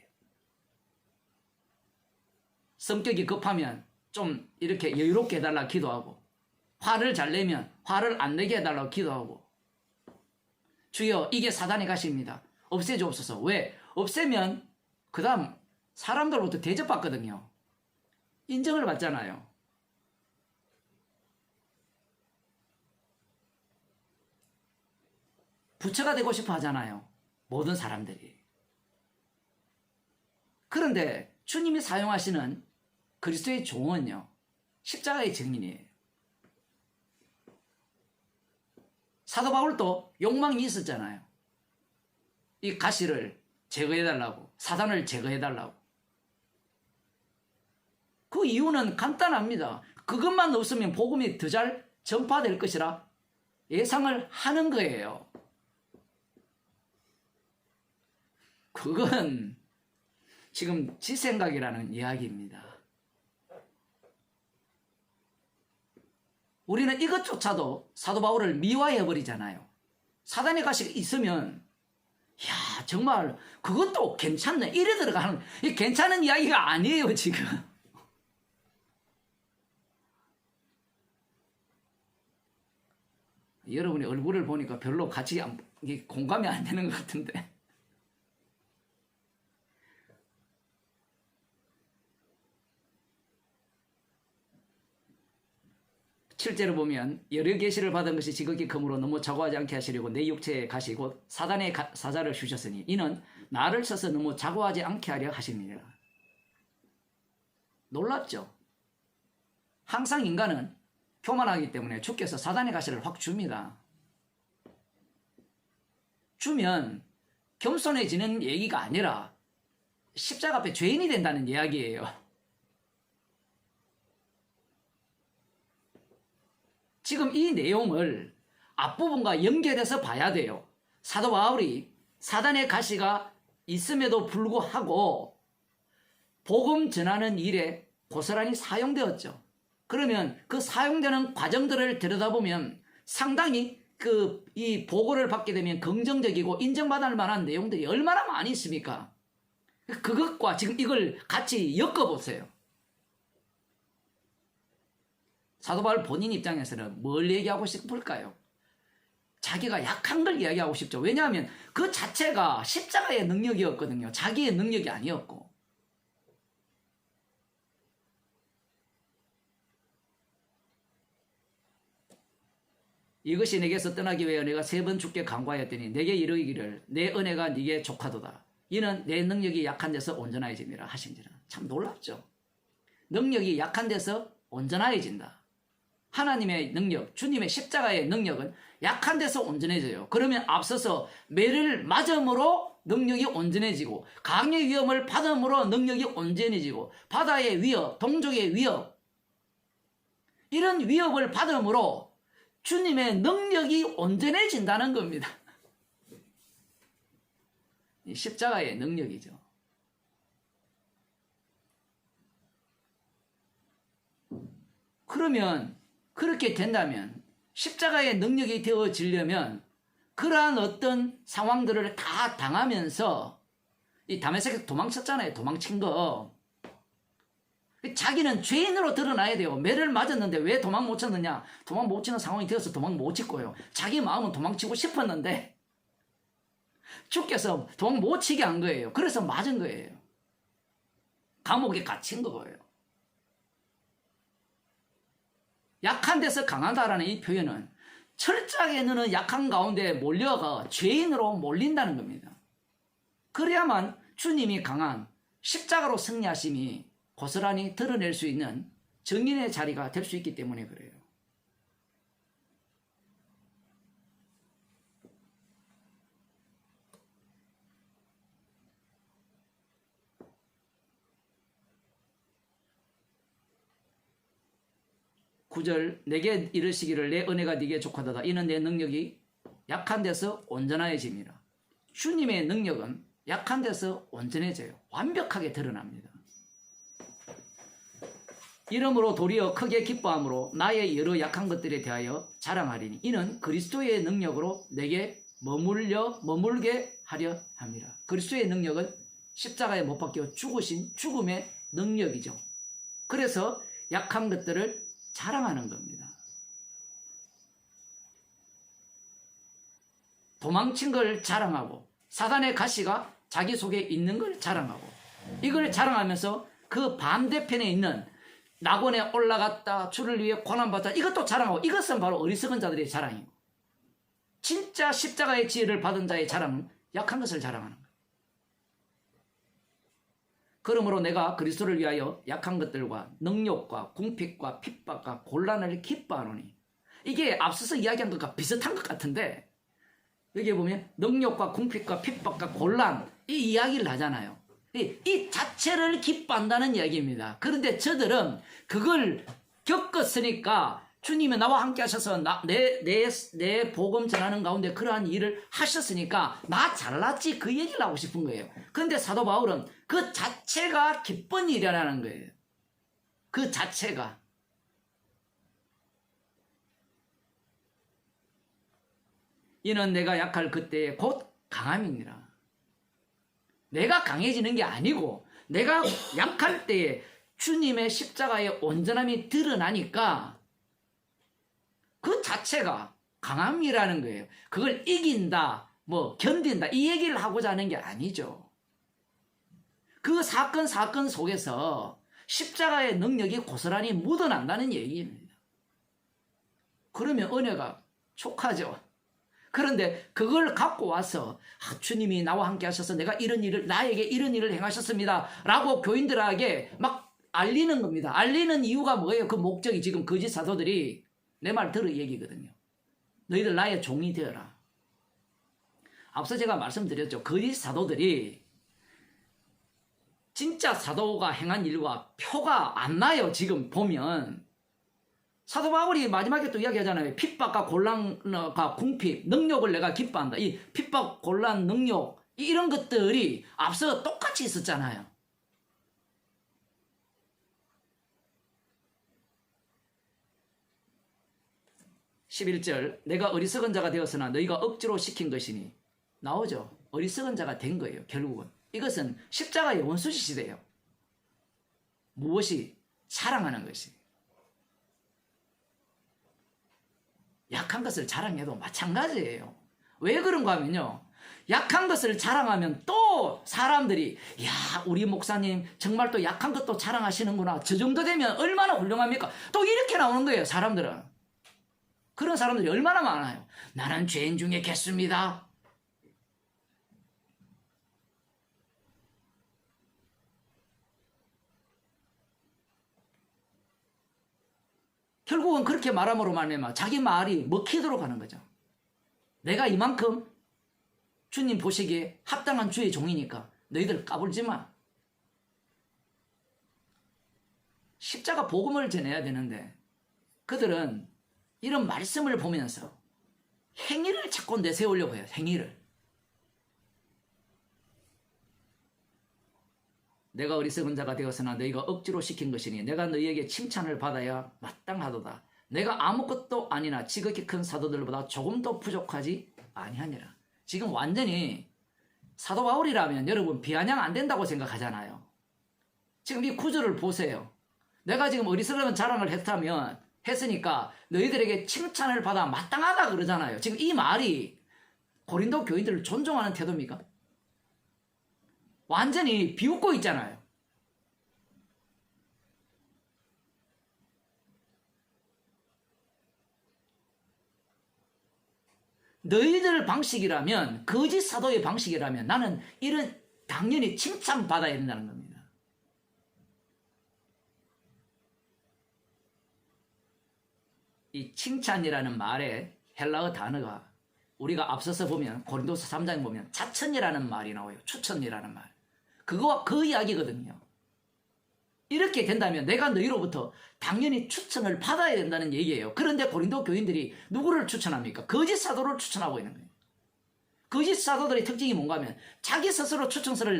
성격이 급하면 좀 이렇게 여유롭게 해달라고 기도하고, 화를 잘 내면 화를 안 내게 해달라고 기도하고, 주여 이게 사단의 가시입니다. 없애주옵소서. 왜? 없애면 그 다음 사람들로부터 대접받거든요. 인정을 받잖아요. 부처가 되고 싶어 하잖아요. 모든 사람들이. 그런데 주님이 사용하시는 그리스도의 종은요, 십자가의 증인이에요. 사도 바울도 욕망이 있었잖아요. 이 가시를 제거해달라고, 사단을 제거해달라고. 그 이유는 간단합니다. 그것만 없으면 복음이 더 잘 전파될 것이라 예상을 하는 거예요. 그건 지금 지 생각이라는 이야기입니다. 우리는 이것조차도 사도 바울을 미화해버리잖아요. 사단의 가시가 있으면 야 정말 그것도 괜찮네 이래 들어가는, 이 괜찮은 이야기가 아니에요 지금. 여러분의 얼굴을 보니까 별로 같이 공감이 안 되는 것 같은데. 실제로 보면 여러 계시를 받은 것이 지극히 크므로 너무 자고하지 않게 하시려고 내 육체에 가시고 사단의 사자를 주셨으니 이는 나를 써서 너무 자고하지 않게 하려 하십니다. 놀랍죠? 항상 인간은 교만하기 때문에 주께서 사단의 가시를 확 줍니다. 주면 겸손해지는 얘기가 아니라 십자가 앞에 죄인이 된다는 이야기예요. 지금 이 내용을 앞부분과 연결해서 봐야 돼요. 사도 바울이 사단의 가시가 있음에도 불구하고 복음 전하는 일에 고스란히 사용되었죠. 그러면 그 사용되는 과정들을 들여다보면 상당히 이 보고를 받게 되면 긍정적이고 인정받을 만한 내용들이 얼마나 많이 있습니까? 그것과 지금 이걸 같이 엮어보세요. 사도 바울 본인 입장에서는 뭘 얘기하고 싶을까요? 자기가 약한 걸 이야기하고 싶죠. 왜냐하면 그 자체가 십자가의 능력이었거든요. 자기의 능력이 아니었고. 이것이 내게서 떠나기 위하여 내가 3번 주께 간구하였더니 내게 이르기를 내 은혜가 네게 족하도다. 이는 내 능력이 약한 데서 온전하여짐이라 하신지라. 참 놀랍죠. 능력이 약한 데서 온전하여진다. 하나님의 능력, 주님의 십자가의 능력은 약한 데서 온전해져요. 그러면 앞서서 매를 맞음으로 능력이 온전해지고 강의 위험을 받음으로 능력이 온전해지고 바다의 위협, 동족의 위협 이런 위협을 받음으로 주님의 능력이 온전해진다는 겁니다. 이 십자가의 능력이죠. 그러면 그렇게 된다면 십자가의 능력이 되어지려면 그러한 어떤 상황들을 다 당하면서 이 다메섹에서 도망쳤잖아요. 도망친 거. 자기는 죄인으로 드러나야 돼요. 매를 맞았는데 왜 도망 못 쳤느냐? 도망 못 치는 상황이 되어서 도망 못 쳤고요. 자기 마음은 도망치고 싶었는데 주께서 도망 못 치게 한 거예요. 그래서 맞은 거예요. 감옥에 갇힌 거예요. 약한 데서 강하다라는 이 표현은 철저하게 너는 약한 가운데 몰려가 죄인으로 몰린다는 겁니다. 그래야만 주님이 강한 십자가로 승리하심이 고스란히 드러낼 수 있는 정인의 자리가 될 수 있기 때문에 그래요. 구절 내게 이르시기를 내 은혜가 네게 족하도다. 이는 내 능력이 약한 데서 온전해집니다. 주님의 능력은 약한 데서 온전해져요. 완벽하게 드러납니다. 이러므로 도리어 크게 기뻐함으로 나의 여러 약한 것들에 대하여 자랑하리니 이는 그리스도의 능력으로 내게 머물게 하려 합니다. 그리스도의 능력은 십자가에 못 박혀 죽으신 죽음의 능력이죠. 그래서 약한 것들을 자랑하는 겁니다. 도망친 걸 자랑하고 사단의 가시가 자기 속에 있는 걸 자랑하고 이걸 자랑하면서 그 반대편에 있는 낙원에 올라갔다, 주를 위해 고난받았다, 이것도 자랑하고, 이것은 바로 어리석은 자들의 자랑이고, 진짜 십자가의 지혜를 받은 자의 자랑은 약한 것을 자랑하는 거예요. 그러므로 내가 그리스도를 위하여 약한 것들과 능욕과 궁핍과 핍박과 곤란을 기뻐하노니, 이게 앞서서 이야기한 것과 비슷한 것 같은데, 여기 보면 능욕과 궁핍과 핍박과 곤란, 이 이야기를 하잖아요. 이 자체를 기뻐한다는 이야기입니다. 그런데 저들은 그걸 겪었으니까 주님이 나와 함께 하셔서 내 복음 전하는 가운데 그러한 일을 하셨으니까 나 잘났지, 그 얘기를 하고 싶은 거예요. 그런데 사도 바울은 그 자체가 기쁜 일이라는 거예요. 그 자체가. 이는 내가 약할 그때에 곧 강함이니라. 내가 강해지는 게 아니고 내가 약할 때에 주님의 십자가의 온전함이 드러나니까 그 자체가 강함이라는 거예요. 그걸 이긴다, 뭐 견딘다, 이 얘기를 하고자 하는 게 아니죠. 그 사건 속에서 십자가의 능력이 고스란히 묻어난다는 얘기입니다. 그러면 은혜가 촉하죠. 그런데 그걸 갖고 와서 주님이 나와 함께 하셔서 나에게 이런 일을 행하셨습니다 라고 교인들에게 막 알리는 겁니다. 알리는 이유가 뭐예요? 그 목적이 지금 거짓 사도들이 내 말 들을 얘기거든요. 너희들 나의 종이 되어라. 앞서 제가 말씀드렸죠. 거짓 사도들이 진짜 사도가 행한 일과 표가 안 나요. 지금 보면 사도 바울이 마지막에 또 이야기하잖아요. 핍박과 곤란과 궁핍, 능욕을 내가 기뻐한다. 이 핍박, 곤란, 능욕 이런 것들이 앞서 똑같이 있었잖아요. (11절) 내가 어리석은 자가 되었으나 너희가 억지로 시킨 것이니, 나오죠. 어리석은 자가 된 거예요. 결국은 이것은 십자가의 원수시 시대예요. 무엇이? 자랑하는 것이. 약한 것을 자랑해도 마찬가지예요. 왜 그런가 하면요, 약한 것을 자랑하면 또 사람들이 야, 우리 목사님 정말 또 약한 것도 자랑하시는구나, 저 정도 되면 얼마나 훌륭합니까? 또 이렇게 나오는 거예요. 사람들은. 그런 사람들이 얼마나 많아요. 나는 죄인 중에 개수입니다. 결국은 그렇게 말함으로 말미암아 자기 말이 먹히도록 하는 거죠. 내가 이만큼 주님 보시기에 합당한 주의 종이니까 너희들 까불지 마. 십자가 복음을 전해야 되는데 그들은 이런 말씀을 보면서 행위를 자꾸 내세우려고 해요. 행위를. 내가 어리석은 자가 되었으나 너희가 억지로 시킨 것이니 내가 너희에게 칭찬을 받아야 마땅하도다. 내가 아무것도 아니나 지극히 큰 사도들보다 조금도 부족하지 아니하니라. 지금 완전히 사도 바울이라면 여러분 비아냥 안 된다고 생각하잖아요. 지금 이 구절을 보세요. 내가 지금 어리석은 자랑을 했으니까 너희들에게 칭찬을 받아 마땅하다 그러잖아요. 지금 이 말이 고린도 교인들을 존중하는 태도입니까? 완전히 비웃고 있잖아요. 너희들 방식이라면, 거짓 사도의 방식이라면 나는 이런 당연히 칭찬받아야 된다는 겁니다. 이 칭찬이라는 말의 헬라어 단어가 우리가 앞서서 보면 고린도서 3장에 보면 자천이라는 말이 나와요. 추천이라는 말. 그거와 그 이야기거든요. 이렇게 된다면 내가 너희로부터 당연히 추천을 받아야 된다는 얘기예요. 그런데 고린도 교인들이 누구를 추천합니까? 거짓 사도를 추천하고 있는 거예요. 거짓 사도들의 특징이 뭔가 하면 자기 스스로 추천서를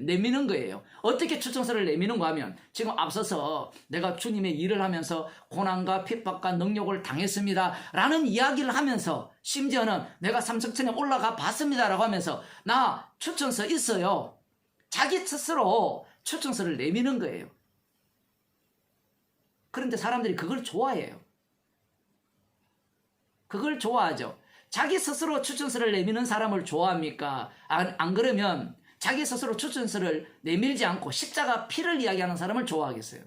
내미는 거예요. 어떻게 추천서를 내미는가 하면 지금 앞서서 내가 주님의 일을 하면서 고난과 핍박과 능욕을 당했습니다 라는 이야기를 하면서 심지어는 내가 삼성천에 올라가 봤습니다 라고 하면서 나 추천서 있어요. 자기 스스로 추천서를 내미는 거예요. 그런데 사람들이 그걸 좋아해요. 그걸 좋아하죠. 자기 스스로 추천서를 내미는 사람을 좋아합니까? 안 그러면 자기 스스로 추천서를 내밀지 않고 십자가 피를 이야기하는 사람을 좋아하겠어요?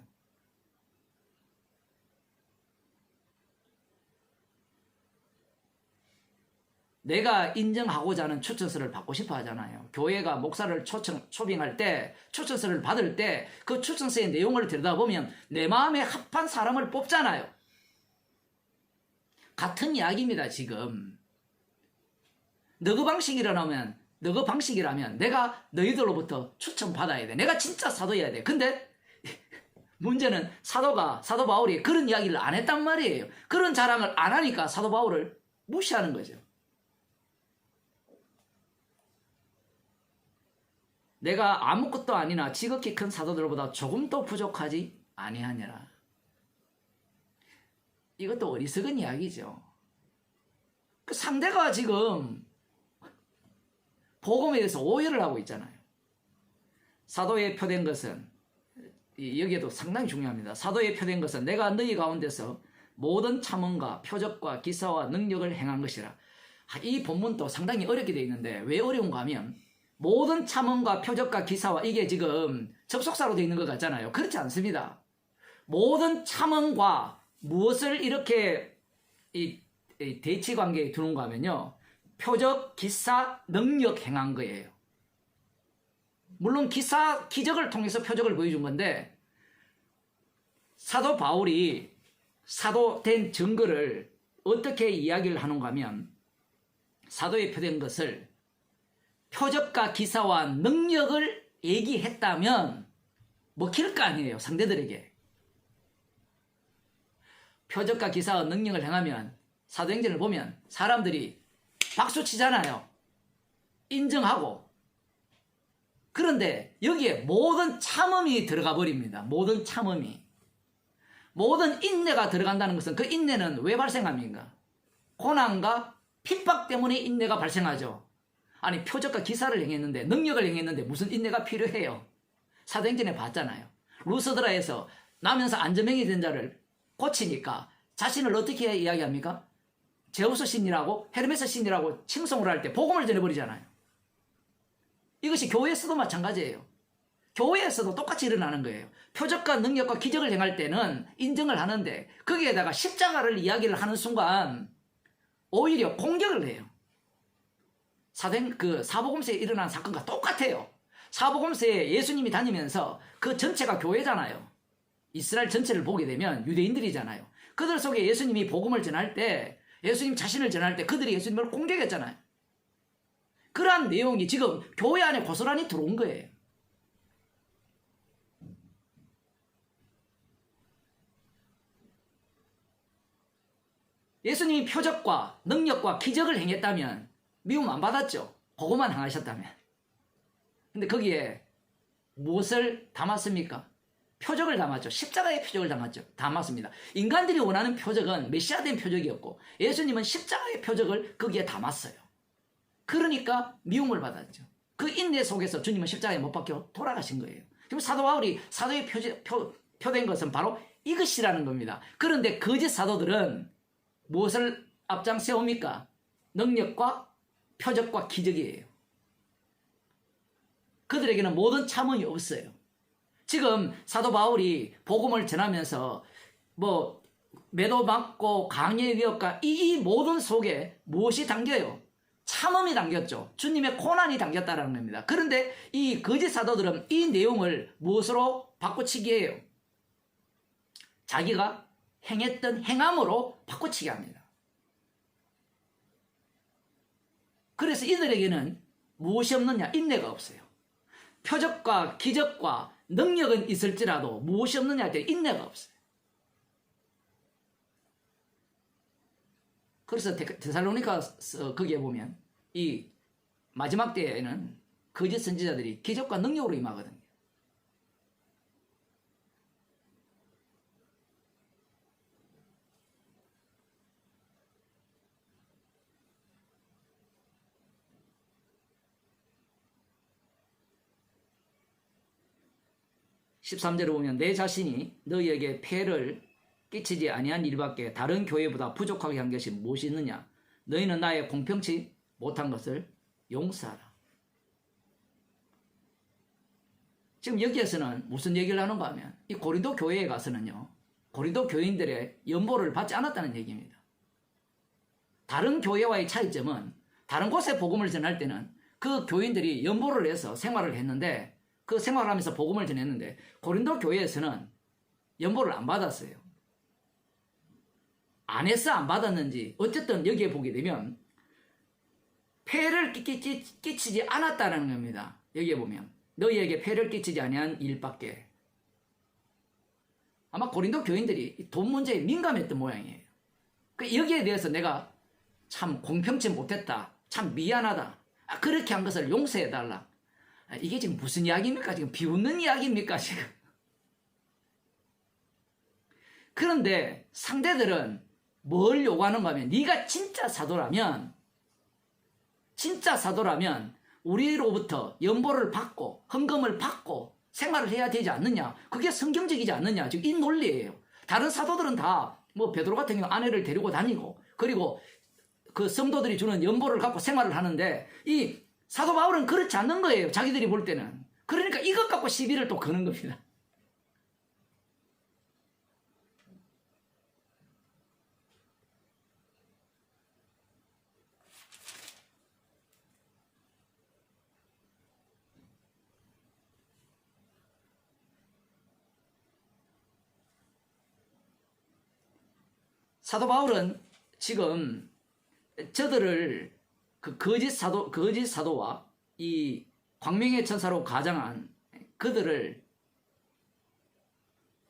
내가 인정하고자 하는 추천서를 받고 싶어 하잖아요. 교회가 목사를 초빙할 때, 추천서를 받을 때 그 추천서의 내용을 들여다보면 내 마음에 합한 사람을 뽑잖아요. 같은 이야기입니다, 지금. 너그 방식이라면 내가 너희들로부터 추천받아야 돼. 내가 진짜 사도여야 돼. 근데 문제는 사도 바울이 그런 이야기를 안 했단 말이에요. 그런 자랑을 안 하니까 사도 바울을 무시하는 거죠. 내가 아무것도 아니나 지극히 큰 사도들보다 조금도 부족하지 아니하니라. 이것도 어리석은 이야기죠. 그 상대가 지금 복음에 대해서 오해를 하고 있잖아요. 사도에 표된 것은, 여기에도 상당히 중요합니다. 사도에 표된 것은 내가 너희 가운데서 모든 참언과 표적과 기사와 능력을 행한 것이라. 이 본문도 상당히 어렵게 되어 있는데 왜 어려운가 하면 모든 참언과 표적과 기사와, 이게 지금 접속사로 되어 있는 것 같잖아요. 그렇지 않습니다. 모든 참언과 무엇을 이렇게 이 대치 관계에 두는가 하면요, 표적, 기사, 능력 행한 거예요. 물론 기적을 통해서 표적을 보여준 건데, 사도 바울이 사도된 증거를 어떻게 이야기를 하는가 하면, 사도에 표된 것을 표적과 기사와 능력을 얘기했다면 먹힐 거 아니에요, 상대들에게. 표적과 기사와 능력을 행하면, 사도행전을 보면 사람들이 박수 치잖아요. 인정하고. 그런데 여기에 모든 참음이 들어가 버립니다. 모든 참음이. 모든 인내가 들어간다는 것은, 그 인내는 왜 발생합니까? 고난과 핍박 때문에 인내가 발생하죠. 아니, 표적과 기사를 행했는데, 능력을 행했는데 무슨 인내가 필요해요? 사도행전에 봤잖아요. 루스드라에서 나면서 안전병이 된 자를 고치니까 자신을 어떻게 이야기합니까? 제우스 신이라고, 헤르메스 신이라고 칭송을 할 때 복음을 전해버리잖아요. 이것이 교회에서도 마찬가지예요. 교회에서도 똑같이 일어나는 거예요. 표적과 능력과 기적을 행할 때는 인정을 하는데, 거기에다가 십자가를 이야기를 하는 순간 오히려 공격을 해요. 사복음서에 일어난 사건과 똑같아요. 사복음서에 예수님이 다니면서 그 전체가 교회잖아요. 이스라엘 전체를 보게 되면 유대인들이잖아요. 그들 속에 예수님이 복음을 전할 때, 예수님 자신을 전할 때 그들이 예수님을 공격했잖아요. 그러한 내용이 지금 교회 안에 고스란히 들어온 거예요. 예수님이 표적과 능력과 기적을 행했다면 미움 안 받았죠. 그것만 행하셨다면. 근데 거기에 무엇을 담았습니까? 표적을 담았죠. 십자가의 표적을 담았습니다. 인간들이 원하는 표적은 메시아된 표적이었고, 예수님은 십자가의 표적을 거기에 담았어요. 그러니까 미움을 받았죠. 그 인내 속에서 주님은 십자가에 못 박혀 돌아가신 거예요. 그럼 사도 바울이 사도의 표된 것은 바로 이것이라는 겁니다. 그런데 거짓 사도들은 무엇을 앞장 세웁니까? 능력과 표적과 기적이에요. 그들에게는 모든 참음이 없어요. 지금 사도 바울이 복음을 전하면서 매도 맞고 강의 위협과 이 모든 속에 무엇이 담겨요? 참음이 담겼죠. 주님의 고난이 담겼다는 겁니다. 그런데 이 거짓 사도들은 이 내용을 무엇으로 바꿔치기 해요? 자기가 행했던 행함으로 바꿔치기 합니다. 그래서 이들에게는 무엇이 없느냐? 인내가 없어요. 표적과 기적과 능력은 있을지라도 무엇이 없느냐 할 때 인내가 없어요. 그래서 데살로니가 거기에 보면 이 마지막 때에는 거짓 선지자들이 기적과 능력으로 임하거든요. 13절에 보면 내 자신이 너희에게 폐를 끼치지 아니한 일밖에 다른 교회보다 부족하게 한 것이 무엇이 있느냐? 너희는 나의 공평치 못한 것을 용서하라. 지금 여기에서는 무슨 얘기를 하는가 하면 이 고린도 교회에 가서는요, 고린도 교인들의 연보를 받지 않았다는 얘기입니다. 다른 교회와의 차이점은 다른 곳에 복음을 전할 때는 그 교인들이 연보를 해서 생활을 했는데 그 생활하면서 복음을 전했는데 고린도 교회에서는 연보를 안 받았어요. 안 해서 안 받았는지 어쨌든 여기에 보게 되면 폐를 끼치지 않았다는 겁니다. 여기에 보면 너희에게 폐를 끼치지 아니한 일밖에. 아마 고린도 교인들이 돈 문제에 민감했던 모양이에요. 여기에 대해서 내가 참 공평치 못했다. 참 미안하다. 그렇게 한 것을 용서해달라. 이게 지금 무슨 이야기입니까? 지금 비웃는 이야기입니까? 지금. 그런데 상대들은 뭘 요구하는가 하면 네가 진짜 사도라면 우리로부터 연보를 받고 헌금을 받고 생활을 해야 되지 않느냐. 그게 성경적이지 않느냐. 지금 이 논리예요. 다른 사도들은 다 뭐 베드로 같은 경우 아내를 데리고 다니고 그리고 그 성도들이 주는 연보를 갖고 생활을 하는데 이 사도 바울은 그렇지 않는 거예요. 자기들이 볼 때는. 그러니까 이것 갖고 시비를 또 거는 겁니다. 사도 바울은 지금 저들을 그 거짓 사도와 이 광명의 천사로 가장한 그들을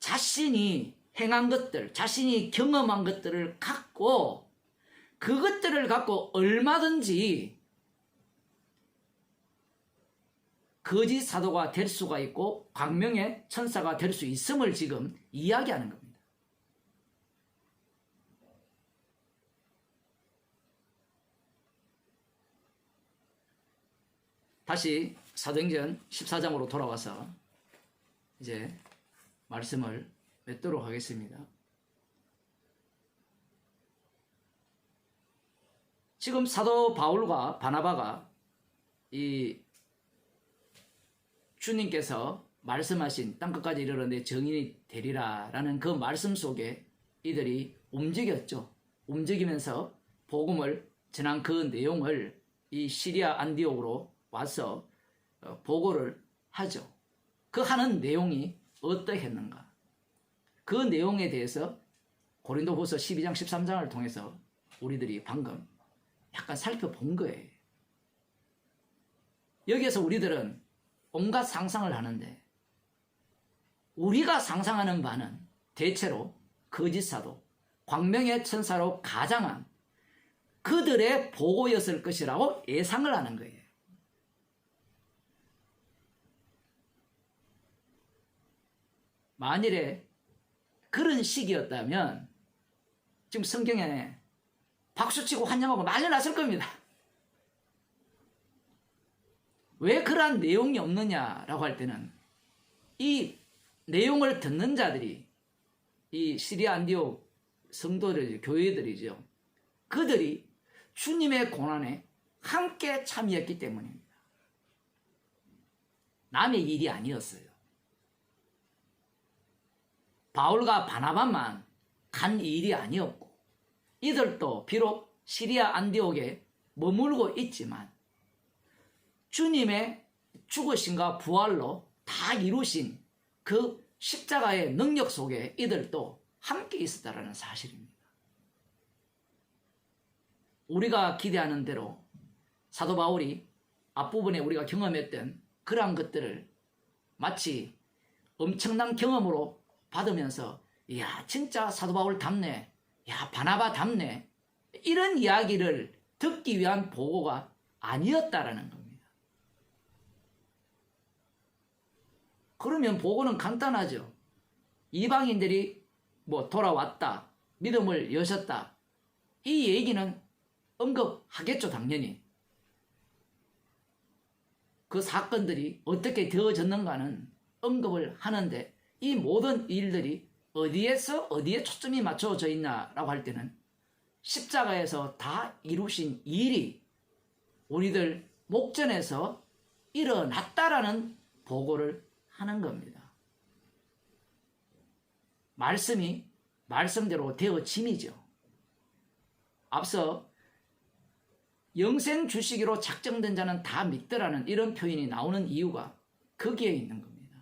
자신이 행한 것들, 자신이 경험한 것들을 갖고 그것들을 갖고 얼마든지 거짓 사도가 될 수가 있고 광명의 천사가 될 수 있음을 지금 이야기하는 겁니다. 다시 사도행전 14장으로 돌아와서 이제 말씀을 맺도록 하겠습니다. 지금 사도 바울과 바나바가 이 주님께서 말씀하신 땅끝까지 이르렀는데 정인이 되리라라는 그 말씀 속에 이들이 움직였죠. 움직이면서 복음을 전한 그 내용을 이 시리아 안디옥으로 와서 보고를 하죠. 그 하는 내용이 어떠했는가? 그 내용에 대해서 고린도후서 12장 13장을 통해서 우리들이 방금 약간 살펴본 거예요. 여기에서 우리들은 온갖 상상을 하는데 우리가 상상하는 바는 대체로 거짓사도, 광명의 천사로 가장한 그들의 보고였을 것이라고 예상을 하는 거예요. 만일에 그런 시기였다면 지금 성경에 박수치고 환영하고 난리 났을 겁니다. 왜 그러한 내용이 없느냐라고 할 때는 이 내용을 듣는 자들이 이 시리아 안디옥 성도들, 교회들이죠. 그들이 주님의 고난에 함께 참여했기 때문입니다. 남의 일이 아니었어요. 바울과 바나바만 간 일이 아니었고 이들도 비록 시리아 안디옥에 머물고 있지만 주님의 죽으심과 부활로 다 이루신 그 십자가의 능력 속에 이들도 함께 있었다는 사실입니다. 우리가 기대하는 대로 사도 바울이 앞부분에 우리가 경험했던 그러한 것들을 마치 엄청난 경험으로 받으면서 이야 진짜 사도 바울 답네, 야 바나바 답네 이런 이야기를 듣기 위한 보고가 아니었다라는 겁니다. 그러면 보고는 간단하죠. 이방인들이 뭐 돌아왔다, 믿음을 여셨다 이 얘기는 언급하겠죠. 당연히 그 사건들이 어떻게 되어졌는가는 언급을 하는데 이 모든 일들이 어디에서 어디에 초점이 맞춰져 있나라고 할 때는 십자가에서 다 이루신 일이 우리들 목전에서 일어났다라는 보고를 하는 겁니다. 말씀이 말씀대로 되어짐이죠. 앞서 영생 주시기로 작정된 자는 다 믿더라는 이런 표현이 나오는 이유가 거기에 있는 겁니다.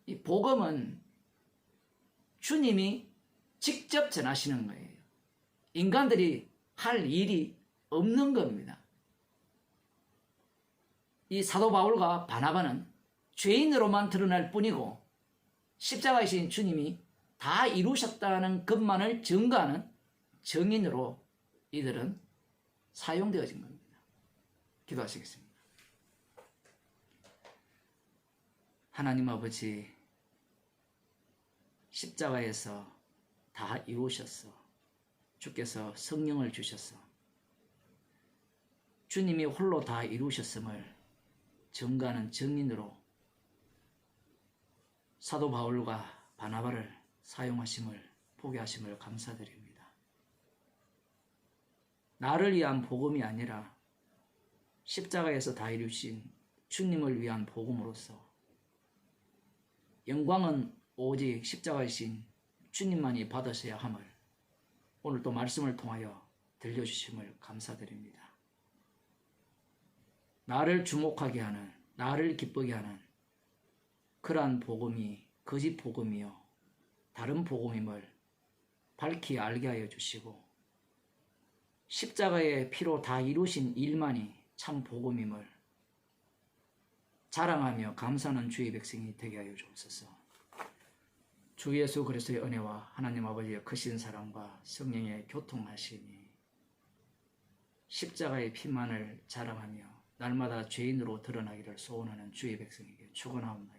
이 복음은 주님이 직접 전하시는 거예요. 인간들이 할 일이 없는 겁니다. 이 사도 바울과 바나바는 죄인으로만 드러날 뿐이고 십자가이신 주님이 다 이루셨다는 것만을 증거하는 증인으로 이들은 사용되어진 겁니다. 기도하시겠습니다. 하나님 아버지, 십자가에서 다 이루셨어. 주께서 성령을 주셨어. 주님이 홀로 다 이루셨음을 증거하는 증인으로 사도 바울과 바나바를 사용하심을 보게 하심을 감사드립니다. 나를 위한 복음이 아니라 십자가에서 다 이루신 주님을 위한 복음으로서 영광은 오직 십자가이신 주님만이 받으셔야 함을 오늘 또 말씀을 통하여 들려주심을 감사드립니다. 나를 주목하게 하는, 나를 기쁘게 하는 그러한 복음이 거짓 복음이요 다른 복음임을 밝히 알게 하여 주시고 십자가의 피로 다 이루신 일만이 참 복음임을 자랑하며 감사하는 주의 백성이 되게 하여 주옵소서. 주 예수 그리스도의 은혜와 하나님 아버지의 크신 사랑과 성령의 교통하심이 십자가의 피만을 자랑하며 날마다 죄인으로 드러나기를 소원하는 주의 백성에게 축원하옵나이다.